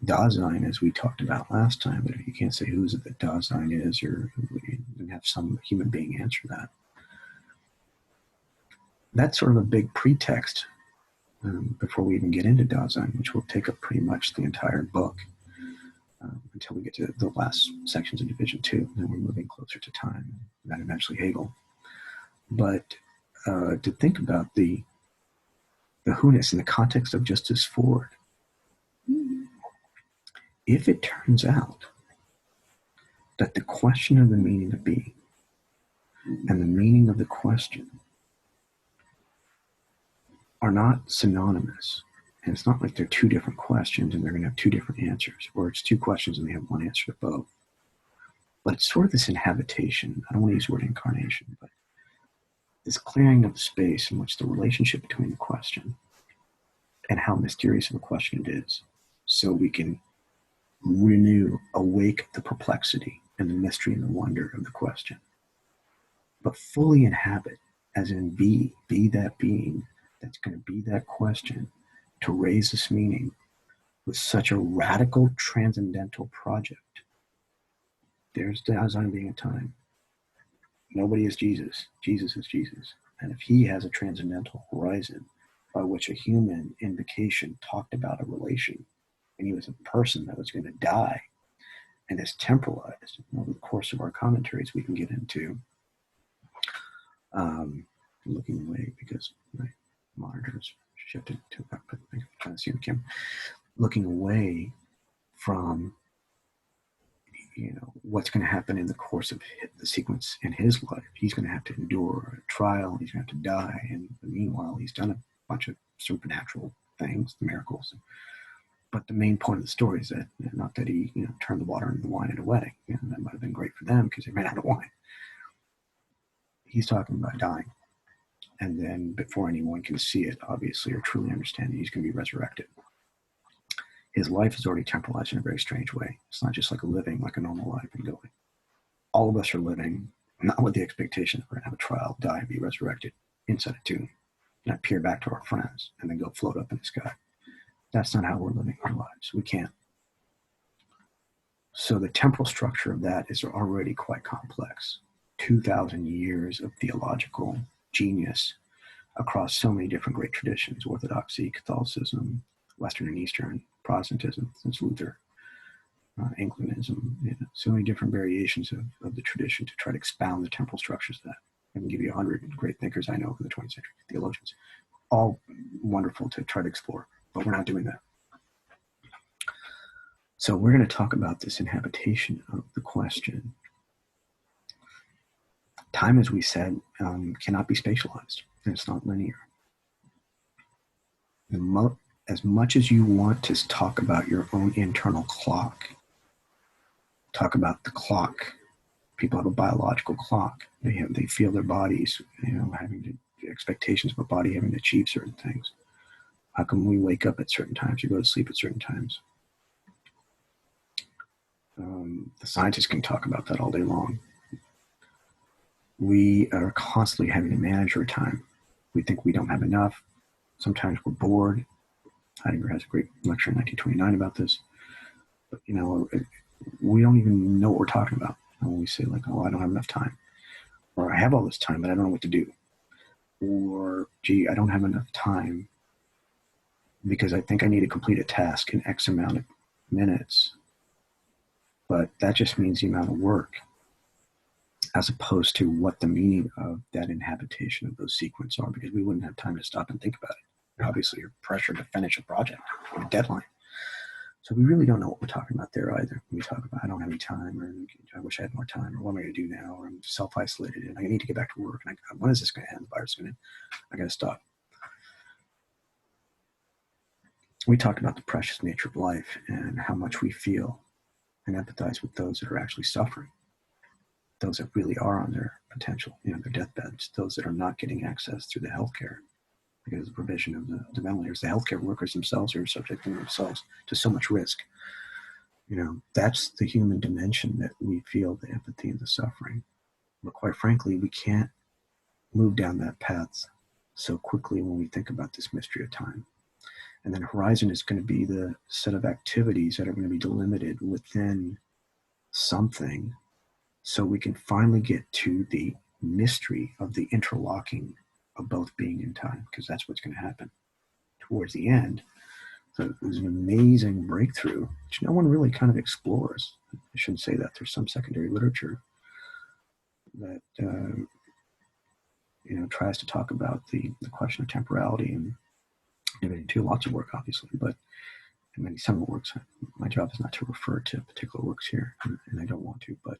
Dasein, as we talked about last time, but if you can't say who is it that Dasein is, or you can have some human being answer that. That's sort of a big pretext before we even get into Dasein, which will take up pretty much the entire book until we get to the last sections of Division 2. And then we're moving closer to time, and then eventually Hegel. But to think about the who-ness in the context of Justice Foreword, if it turns out that the question of the meaning of being and the meaning of the question are not synonymous, and it's not like they're two different questions and they're going to have two different answers, or it's two questions and they have one answer to both, but it's sort of this inhabitation. I don't want to use the word incarnation, but this clearing of the space in which the relationship between the question and how mysterious of a question it is, so we can awake the perplexity and the mystery and the wonder of the question, but fully inhabit, as in be that being that's going to be that question, to raise this meaning with such a radical transcendental project. There's Dasein being a time. Nobody is Jesus. Jesus is Jesus. And if he has a transcendental horizon by which a human invocation talked about a relation, and he was a person that was going to die and is temporalized, over the course of our commentaries we can get into looking away because my monitor's shifted to trying to see the camera. Looking away from what's going to happen in the course of the sequence in his life. He's going to have to endure a trial. He's going to have to die. And meanwhile, he's done a bunch of supernatural things, the miracles. But the main point of the story is that, not that he turned the water into the wine at a wedding. That might have been great for them because they ran out of wine. He's talking about dying. And then before anyone can see it, obviously, or truly understand it, he's going to be resurrected. His life is already temporalized in a very strange way. It's not just like living like a normal life and going. All of us are living not with the expectation that we're going to have a trial, die, and be resurrected inside a tomb, and appear back to our friends, and then go float up in the sky. That's not how we're living our lives. We can't. So the temporal structure of that is already quite complex. 2,000 years of theological genius across so many different great traditions: Orthodoxy, Catholicism, Western and Eastern, Protestantism since Luther, Anglicanism, so many different variations of the tradition to try to expound the temporal structures of that. I can give you 100 great thinkers I know of the 20th century, theologians, all wonderful to try to explore, but we're not doing that. So we're going to talk about this inhabitation of the question. Time, as we said, cannot be spatialized, and it's not linear. As much as you want to talk about your own internal clock, talk about the clock. People have a biological clock. They feel their bodies, having expectations of a body having to achieve certain things. How come we wake up at certain times or go to sleep at certain times? The scientists can talk about that all day long. We are constantly having to manage our time. We think we don't have enough. Sometimes we're bored. Heidegger has a great lecture in 1929 about this. But, we don't even know what we're talking about when we say, like, oh, I don't have enough time. Or I have all this time, but I don't know what to do. Or, gee, I don't have enough time because I think I need to complete a task in X amount of minutes. But that just means the amount of work, as opposed to what the meaning of that inhabitation of those sequences are, because we wouldn't have time to stop and think about it. Obviously, you're pressured to finish a project with a deadline. So we really don't know what we're talking about there either. When we talk about, I don't have any time, or I wish I had more time, or what am I going to do now, or I'm self-isolated, and I need to get back to work, and when is this going to end? The virus is going to, I got to stop. We talk about the precious nature of life and how much we feel and empathize with those that are actually suffering, those that really are on their potential, their deathbeds, those that are not getting access through the healthcare because of the provision of the ventilators. The healthcare workers themselves are subjecting themselves to so much risk. That's the human dimension, that we feel the empathy and the suffering. But quite frankly, we can't move down that path so quickly when we think about this mystery of time. And then horizon is going to be the set of activities that are going to be delimited within something, so we can finally get to the mystery of the interlocking of both being and time, because that's what's going to happen towards the end. So there's an amazing breakthrough, which no one really kind of explores. I shouldn't say that. There's some secondary literature that tries to talk about the question of temporality and division two. Lots of work, obviously, but in some of the works, my job is not to refer to particular works here, and I don't want to, but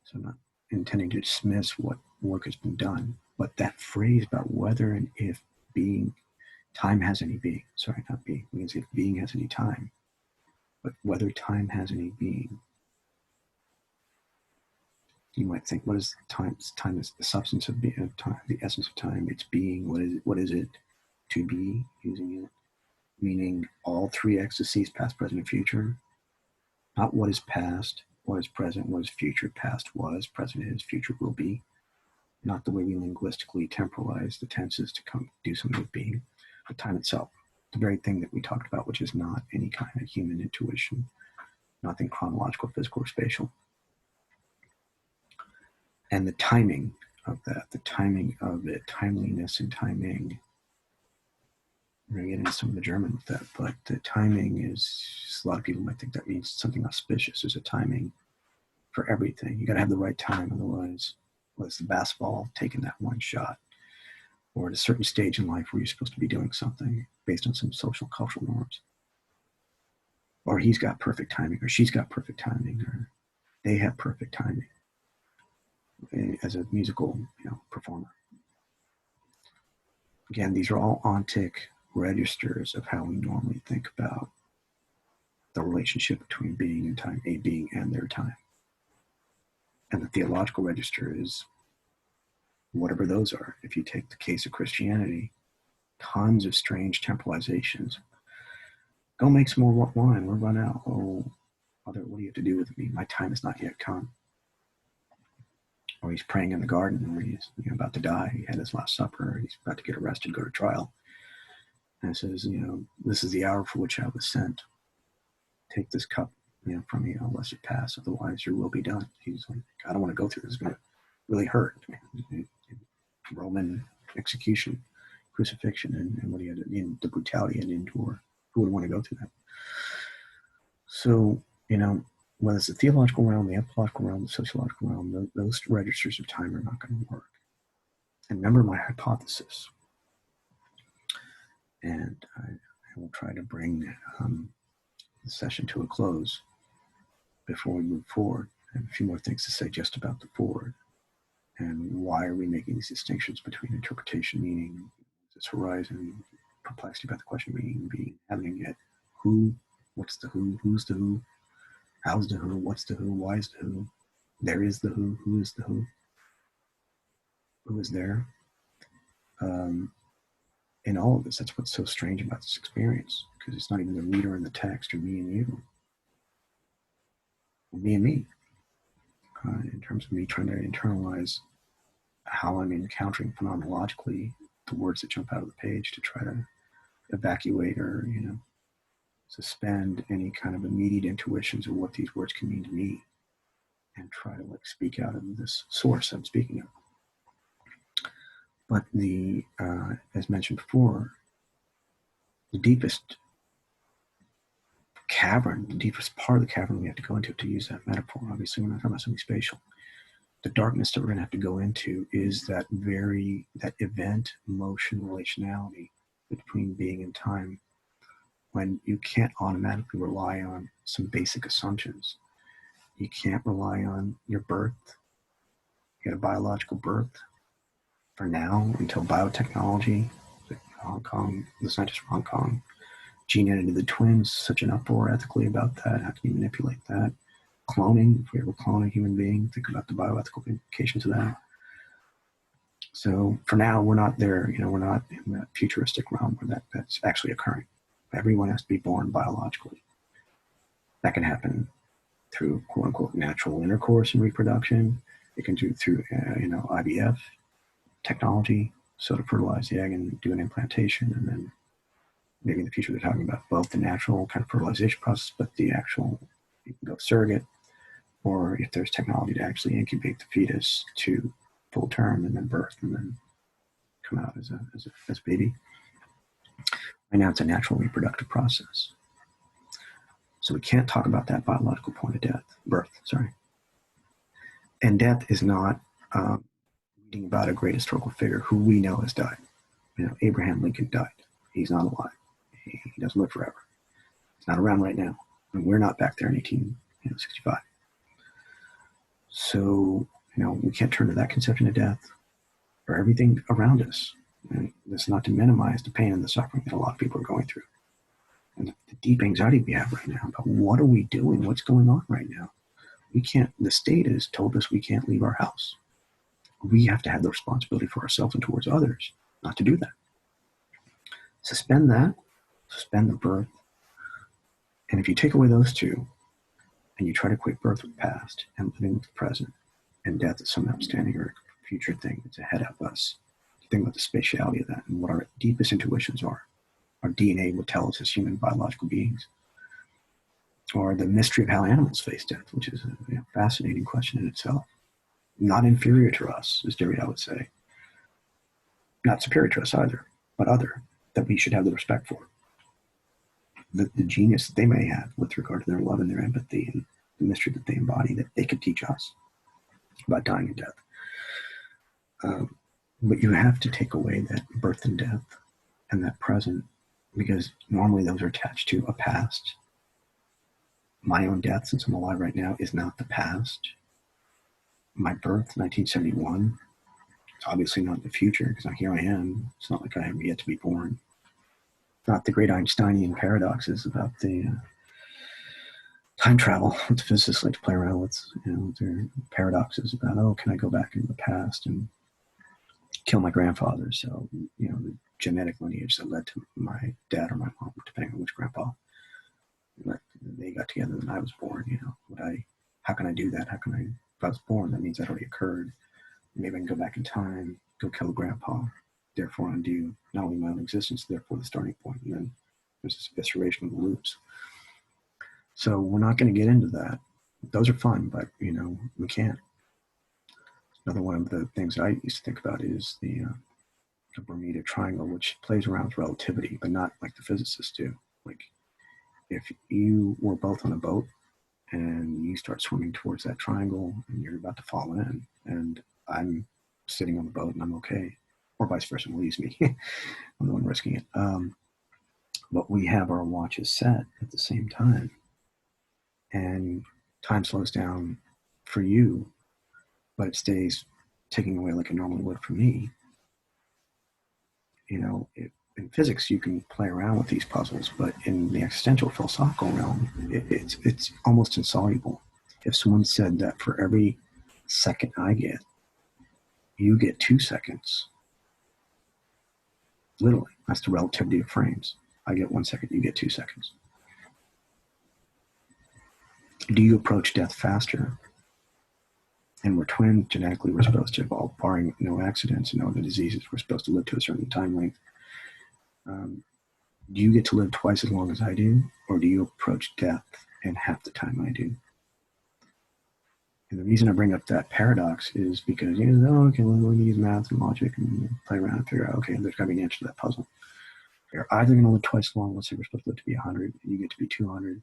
so I'm not intending to dismiss what work has been done. But that phrase about whether and if time has any being, not being, means if being has any time, but whether time has any being. You might think, what is time? Time is the substance of being, time, the essence of time. It's being. What is it to be? Using it, meaning all three ecstasies, past, present, and future. Not what is past, what is present, what is future. Past was, present is, future will be. Not the way we linguistically temporalize the tenses to come do something with being, but time itself. The very thing that we talked about, which is not any kind of human intuition, nothing chronological, physical, or spatial. And the timing of that, the timing of it, timeliness and timing. We're going to get into some of the German with that, but the timing is, a lot of people might think that means something auspicious. There's a timing for everything. You got to have the right time, otherwise, it's the basketball taking that one shot, or at a certain stage in life where you're supposed to be doing something based on some social cultural norms. Or he's got perfect timing, or she's got perfect timing, or they have perfect timing as a musical performer. Again, these are all ontic registers of how we normally think about the relationship between being and time, a being and their time. And the theological register is whatever those are. If you take the case of Christianity, tons of strange temporalizations. Go make some more wine, we'll run out. Oh, Father, what do you have to do with me? My time has not yet come. Or he's praying in the garden where he's about to die. He had his last supper. He's about to get arrested, go to trial. And it says, this is the hour for which I was sent. Take this cup, from me, lest it pass. Otherwise, your will be done. He's like, I don't want to go through this. It's going to really hurt. Roman execution, crucifixion, and what he had in the brutality he had to endure. Who would want to go through that? So, whether it's the theological realm, the anthropological realm, the sociological realm, those registers of time are not going to work. And remember my hypothesis. And I will try to bring the session to a close before we move forward. I have a few more things to say just about the forward. And why are we making these distinctions between interpretation, meaning, this horizon, perplexity about the question of meaning, being, having it, who, what's the who, who's the who, How's the what's the why is the there is the who is the who is there. In all of this, that's what's so strange about this experience, because it's not even the reader and the text, or me and you, or me and me, in terms of me trying to internalize how I'm encountering phenomenologically the words that jump out of the page, to try to evacuate or, suspend any kind of immediate intuitions of what these words can mean to me, and try to speak out of this source I'm speaking of. But as mentioned before, the deepest cavern, the deepest part of the cavern we have to go into, to use that metaphor, obviously we're not talking about something spatial. The darkness that we're going to have to go into is that event, motion, relationality between being and time, when you can't automatically rely on some basic assumptions. You can't rely on your birth. You get a biological birth for now, until biotechnology, Hong Kong, the scientists from Hong Kong, gene edited the twins, such an uproar ethically about that. How can you manipulate that? Cloning, if we ever clone a human being, think about the bioethical implications of that. So for now, we're not there. We're not in that futuristic realm where that's actually occurring. Everyone has to be born biologically. That can happen through quote unquote natural intercourse and reproduction. It can do through IVF technology, so to fertilize the egg and do an implantation, and then maybe in the future they're talking about both the natural kind of fertilization process, but the actual, you can go surrogate, or if there's technology to actually incubate the fetus to full term and then birth and then come out as a baby. Right now it's a natural reproductive process. So we can't talk about that biological point of birth. And death is not reading about a great historical figure who we know has died. Abraham Lincoln died. He's not alive. He doesn't live forever. He's not around right now. And we're not back there in 1865. So, we can't turn to that conception of death for everything around us. And that's not to minimize the pain and the suffering that a lot of people are going through. And the deep anxiety we have right now about what are we doing? What's going on right now? The state has told us we can't leave our house. We have to have the responsibility for ourselves and towards others not to do that. Suspend that, suspend the birth. And if you take away those two, and you try to equate birth with the past and living with the present, and death is some outstanding or future thing that's ahead of us, think about the spatiality of that and what our deepest intuitions are. Our DNA would tell us as human biological beings. Or the mystery of how animals face death, which is a fascinating question in itself. Not inferior to us, as Derrida would say. Not superior to us either, but other, that we should have the respect for. The genius that they may have with regard to their love and their empathy and the mystery that they embody, that they could teach us about dying and death. But you have to take away that birth and death and that present, because normally those are attached to a past. My own death, since I'm alive right now, is not the past. My birth, 1971, it's obviously not the future, because here I am. It's not like I have yet to be born. Not the great Einsteinian paradoxes about the time travel, what the physicists like to play around with, their paradoxes about, can I go back into the past and kill my grandfather? So, the genetic lineage that led to my dad or my mom, depending on which grandpa, they got together when I was born. How can I do that? If I was born, that means that already occurred. Maybe I can go back in time, go kill grandpa, therefore undo not only my own existence, therefore the starting point. And then there's this evisceration of the loops. So we're not going to get into that. Those are fun, but, we can't. Another one of the things I used to think about is the Bermuda Triangle, which plays around with relativity, but not like the physicists do. Like, if you were both on a boat and you start swimming towards that triangle and you're about to fall in, and I'm sitting on the boat and I'm okay, or vice versa, leaves me. I'm the one risking it. But we have our watches set at the same time, and time slows down for you, but it stays ticking away like it normally would for me. If in physics, you can play around with these puzzles, but in the existential philosophical realm, it's almost insoluble. If someone said that for every second I get, you get 2 seconds, literally, that's the relativity of frames. I get 1 second, you get 2 seconds. Do you approach death faster? And we're twins, genetically, we're supposed to evolve, barring no accidents and no other diseases, we're supposed to live to a certain time length. Do you get to live twice as long as I do, or do you approach death in half the time I do? And the reason I bring up that paradox is because, okay, well, we use math and logic and play around and figure out, okay, there's got to be an answer to that puzzle. You're either going to live twice as long, let's say we're supposed to live to be 100, you get to be 200,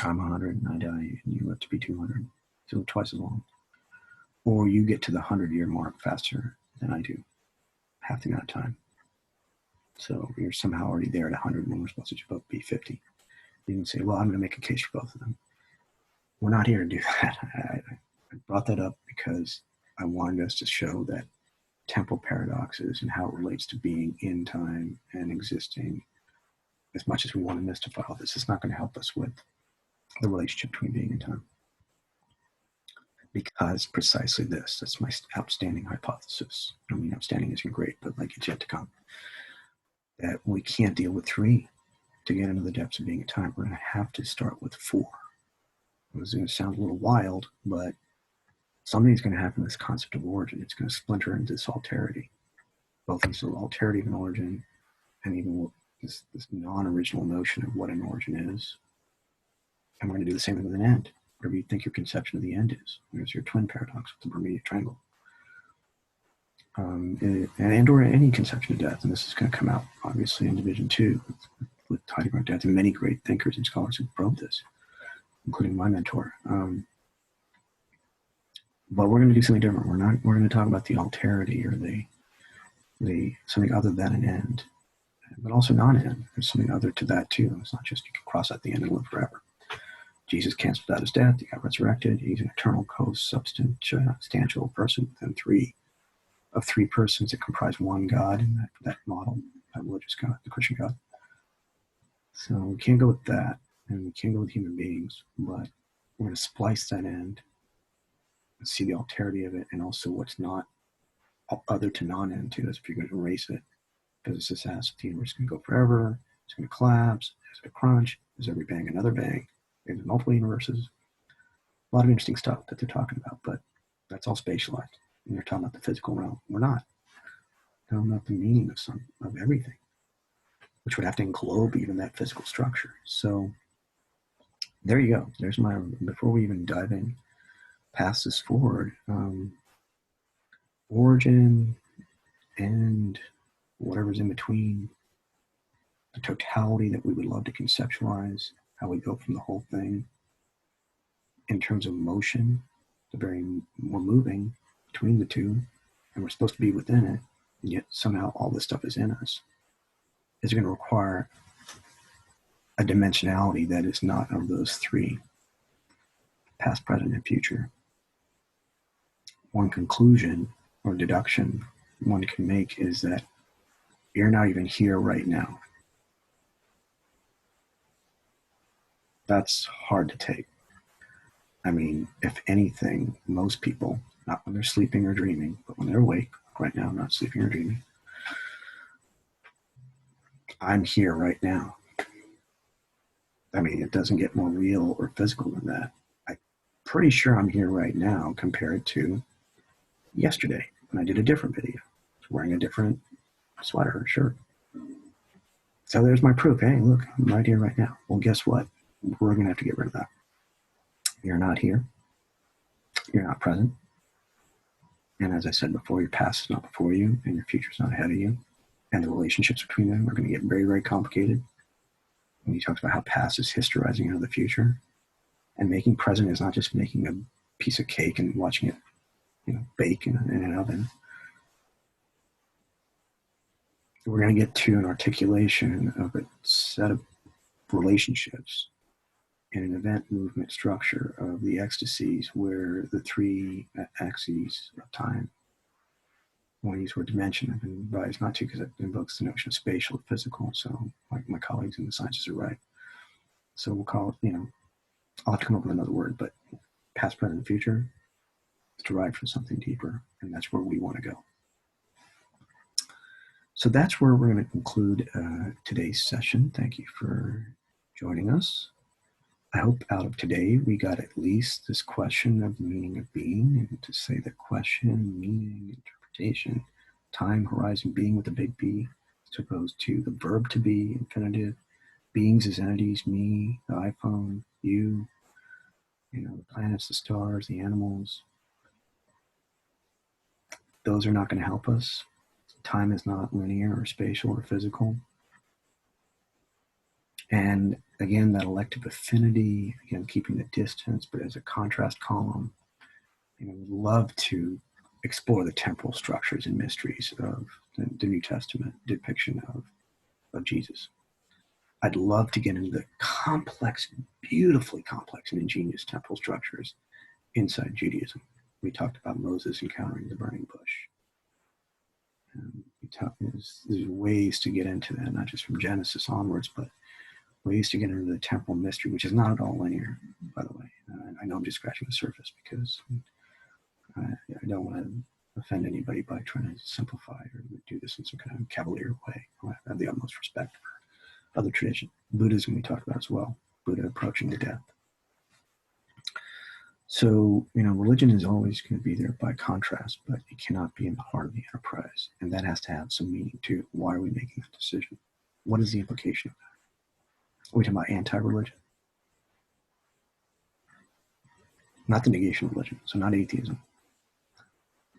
I'm 100, and I die, and you live to be 200, so live twice as long. Or you get to the 100-year mark faster than I do, half the amount of time. So you're somehow already there at 100 when we're supposed to both be 50. You can say, well, I'm going to make a case for both of them. We're not here to do that. I brought that up because I wanted us to show that temporal paradoxes and how it relates to being in time and existing, as much as we want to mystify all this, it's not going to help us with the relationship between being and time. Because precisely this, that's my outstanding hypothesis. I mean, outstanding isn't great, but like it's yet to come. That we can't deal with 3 to get into the depths of being in time. We're going to have to start with 4. It's going to sound a little wild, but something's going to happen to this concept of origin. It's going to splinter into this alterity, both this alterity of an origin and even this non-original notion of what an origin is. And we're going to do the same thing with an end. Whatever you think your conception of the end is. There's your twin paradox with the Bermuda Triangle. And or any conception of death. And this is going to come out, obviously, in Division 2 with Heidegger on death, and many great thinkers and scholars who probed this, including my mentor. But we're going to do something different. We're going to talk about the alterity or the something other than an end, but also non-end. There's something other to that too. It's not just you can cross out the end and live forever. Jesus canceled out his death. He got resurrected. He's an eternal co-substantial person within 3 persons that comprise one God in that model, that religious God, the Christian God. So we can't go with that, and we can't go with human beings, but we're going to splice that end and see the alterity of it, and also what's not other to non-end to us if you're going to erase it. Physicists ask if the universe can go forever, it's going to collapse, is it a crunch, is every bang another bang, is there multiple universes? A lot of interesting stuff that they're talking about, but that's all spatialized. And they're talking about the physical realm. We're not. They're talking about the meaning of everything, which would have to englobe even that physical structure. So there you go. There's my, before we even dive in past this forward, origin and whatever's in between, the totality that we would love to conceptualize, how we go from the whole thing in terms of motion, we're moving between the two, and we're supposed to be within it, and yet somehow all this stuff is in us, is going to require a dimensionality that is not of those 3, past, present, and future. One conclusion or deduction one can make is that you're not even here right now. That's hard to take. I mean, if anything, most people, not when they're sleeping or dreaming, but when they're awake, right now, not sleeping or dreaming, I'm here right now. I mean, it doesn't get more real or physical than that. I'm pretty sure I'm here right now compared to yesterday when I did a different video. I was wearing a different sweater or shirt. So there's my proof. Hey, look, I'm right here right now. Well, guess what? We're going to have to get rid of that. You're not here. You're not present. And as I said before, your past is not before you, and your future is not ahead of you. And the relationships between them are going to get very, very complicated. When he talks about how past is historizing into the future, and making present is not just making a piece of cake and watching it, bake in an oven. We're going to get to an articulation of a set of relationships in an event movement structure of the ecstasies where the 3 axes of time want to use the word dimension. I've been advised not to because it invokes the notion of spatial or physical. So my colleagues in the sciences are right. So we'll call it, I'll have to come up with another word, but past, present, and future is derived from something deeper, and that's where we want to go. So that's where we're going to conclude today's session. Thank you for joining us. I hope out of today we got at least this question of the meaning of being, and to say the question, meaning, interpretation, time, horizon, being with a big B, as opposed to the verb to be, infinitive, beings as entities, me, the iPhone, you, the planets, the stars, the animals. Those are not going to help us. Time is not linear or spatial or physical. And again, that elective affinity, again, keeping the distance, but as a contrast column, we'd love to explore the temporal structures and mysteries of the New Testament depiction of Jesus. I'd love to get into the complex, beautifully complex and ingenious temporal structures inside Judaism. We talked about Moses encountering the burning bush. There's ways to get into that, not just from Genesis onwards, but ways to get into the temporal mystery, which is not at all linear, by the way. I know I'm just scratching the surface because I don't want to offend anybody by trying to simplify or do this in some kind of cavalier way. I have the utmost respect for other traditions. Buddhism we talked about as well, Buddha approaching the death. So, religion is always going to be there by contrast, but it cannot be in the heart of the enterprise. And that has to have some meaning too. Why are we making that decision? What is the implication of that? Are we talking about anti-religion? Not the negation of religion, so not atheism.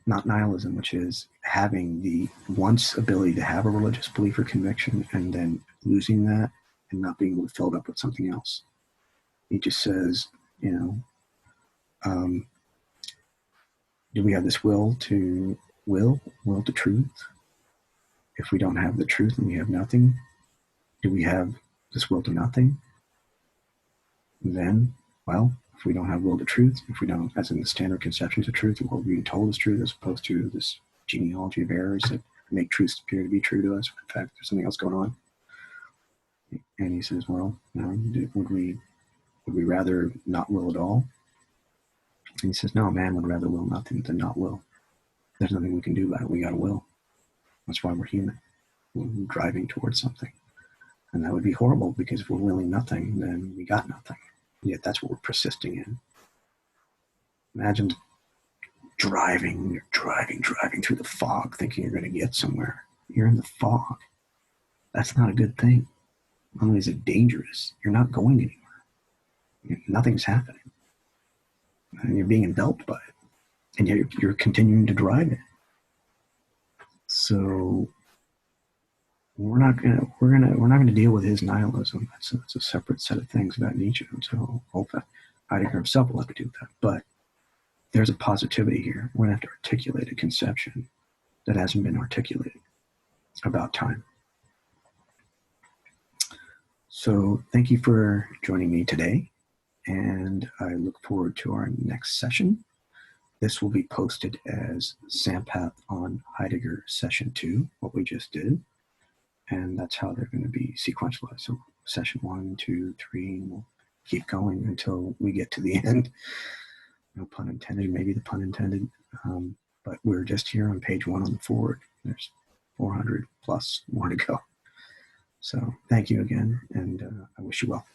Not nihilism, which is having the once ability to have a religious belief or conviction and then losing that and not being able to fill it up with something else. He just says, do we have this will to truth? If we don't have the truth and we have nothing, do we have this will to nothing? And then, if we don't have will to truth, if we don't, as in the standard conceptions of truth, what we're being told is truth, as opposed to this genealogy of errors that make truths appear to be true to us, in fact, there's something else going on. And he says, would we rather not will at all? And he says, no, man would rather will nothing than not will. There's nothing we can do about it. We got to will. That's why we're human. We're driving towards something. And that would be horrible, because if we're willing nothing, then we got nothing. Yet that's what we're persisting in. Imagine driving through the fog thinking you're going to get somewhere. You're in the fog. That's not a good thing. Not only is it dangerous, you're not going anywhere. Nothing's happening. And you're being enveloped by it. And yet you're continuing to drive it. So we're not gonna deal with his nihilism. It's a separate set of things about Nietzsche. So Heidegger himself will have to do with that. But there's a positivity here. We're gonna have to articulate a conception that hasn't been articulated about time. So thank you for joining me today, and I look forward to our next session. This will be posted as Sampath on Heidegger session 2, what we just did. And that's how they're going to be sequentialized. So session 1, 2, 3, and we'll keep going until we get to the end. No pun intended, maybe the pun intended. But we're just here on page 1 on the foreword. There's 400 plus more to go. So thank you again, and I wish you well.